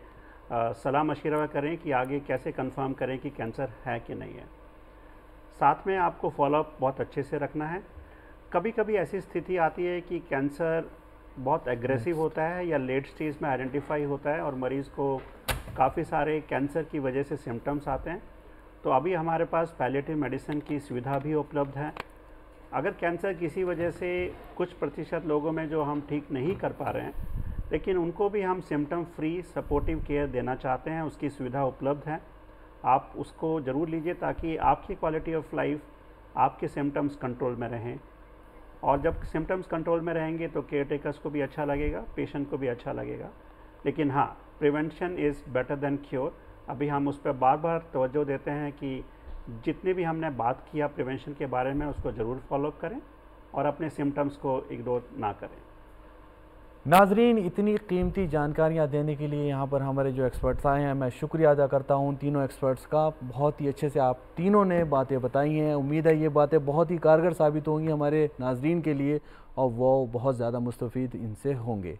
Speaker 5: सलाह मशवरा करें कि आगे कैसे कंफर्म करें कि कैंसर है कि नहीं है। साथ में आपको फॉलोअप बहुत अच्छे से रखना है। कभी कभी ऐसी स्थिति आती है कि कैंसर बहुत एग्रेसिव होता है या लेट स्टेज में आइडेंटिफाई होता है और मरीज़ को काफ़ी सारे कैंसर की वजह से सिम्टम्स आते हैं। तो अभी हमारे पास पैलिएटिव मेडिसिन की सुविधा भी उपलब्ध है। अगर कैंसर किसी वजह से कुछ प्रतिशत लोगों में जो हम ठीक नहीं कर पा रहे हैं, लेकिन उनको भी हम सिम्टम फ्री सपोर्टिव केयर देना चाहते हैं, उसकी सुविधा उपलब्ध है। आप उसको ज़रूर लीजिए ताकि आपकी क्वालिटी ऑफ लाइफ, आपके सिम्टम्स कंट्रोल में रहें। और जब सिम्टम्स कंट्रोल में रहेंगे तो केयर टेकर्स को भी अच्छा लगेगा, पेशेंट को भी अच्छा लगेगा। लेकिन हाँ, prevention is better than cure. अभी हम उस पर बार बार तवज्जो देते हैं कि जितने भी हमने बात किया प्रिवेंशन के बारे में उसको ज़रूर फॉलोअप करें और अपने सिम्टम्स को इग्नोर ना करें।
Speaker 1: नाजरीन, इतनी कीमती जानकारियाँ देने के लिए यहाँ पर हमारे जो एक्सपर्ट्स आए हैं, मैं शुक्रिया अदा करता हूँ तीनों एक्सपर्ट्स का। बहुत ही अच्छे से आप तीनों ने बातें बताई हैं। उम्मीद है ये बातें बहुत ही कारगर साबित होंगी हमारे नाजरीन के लिए और वो बहुत ज़्यादा मुस्तफ़ीद इनसे होंगे।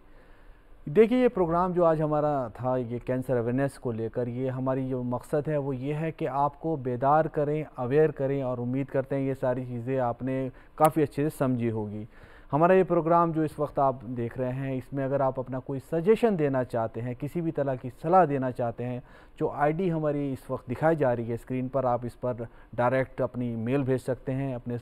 Speaker 1: देखिए, ये प्रोग्राम जो आज हमारा था, ये कैंसर अवेयरनेस को लेकर, ये हमारी जो मकसद है वो ये है कि आपको बेदार करें, अवेयर करें, और उम्मीद करते हैं ये सारी चीज़ें आपने काफ़ी अच्छे से समझी होगी। हमारा ये प्रोग्राम जो इस वक्त आप देख रहे हैं, इसमें अगर आप अपना कोई सजेशन देना चाहते हैं, किसी भी तरह की सलाह देना चाहते हैं, जो आईडी हमारी इस वक्त दिखाई जा रही है स्क्रीन पर, आप इस पर डायरेक्ट अपनी मेल भेज सकते हैं अपने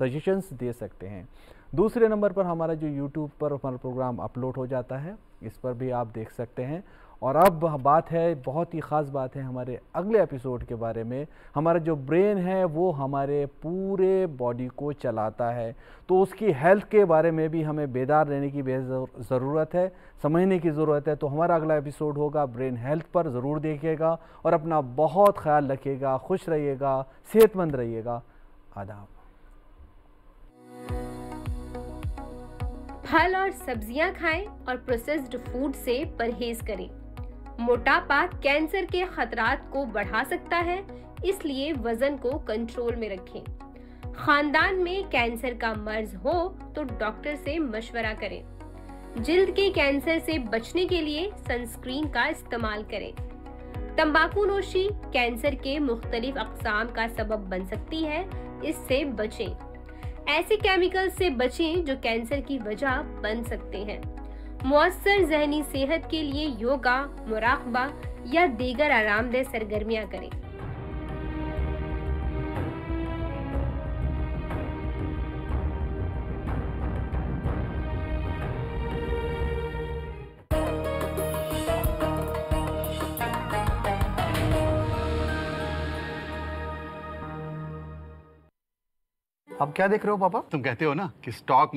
Speaker 1: सजेशंस दे सकते हैं। दूसरे नंबर पर हमारा जो यूट्यूब पर हमारा प्रोग्राम अपलोड हो जाता है, इस पर भी आप देख सकते हैं। और अब बात है, बहुत ही ख़ास बात है हमारे अगले एपिसोड के बारे में। हमारा जो ब्रेन है वो हमारे पूरे बॉडी को चलाता है, तो उसकी हेल्थ के बारे में भी हमें बेदार रहने की ज़रूरत है, समझने की ज़रूरत है। तो हमारा अगला एपिसोड होगा ब्रेन हेल्थ पर, ज़रूर देखिएगा और अपना बहुत ख्याल रखिएगा, खुश रहिएगा, सेहतमंद रहिएगा। आदाब।
Speaker 2: फल और सब्जियां खाएं और प्रोसेस्ड फूड से परहेज करें। मोटापा कैंसर के खतरात को बढ़ा सकता है, इसलिए वजन को कंट्रोल में रखें। खानदान में कैंसर का मर्ज हो तो डॉक्टर से मशवरा करें। जिल्द के कैंसर से बचने के लिए सनस्क्रीन का इस्तेमाल करें। तंबाकू नोशी कैंसर के मुख्तलिफ अक़साम का सबब बन सकती है, इससे बचें। ऐसे केमिकल से बचें जो कैंसर की वजह बन सकते हैं। मुअस्सर ज़हनी सेहत के लिए योगा, मुराक़बा या दीगर आरामदेह सरगर्मियां करें।
Speaker 8: अब क्या देख रहे हो पापा?
Speaker 9: तुम कहते हो ना कि स्टॉक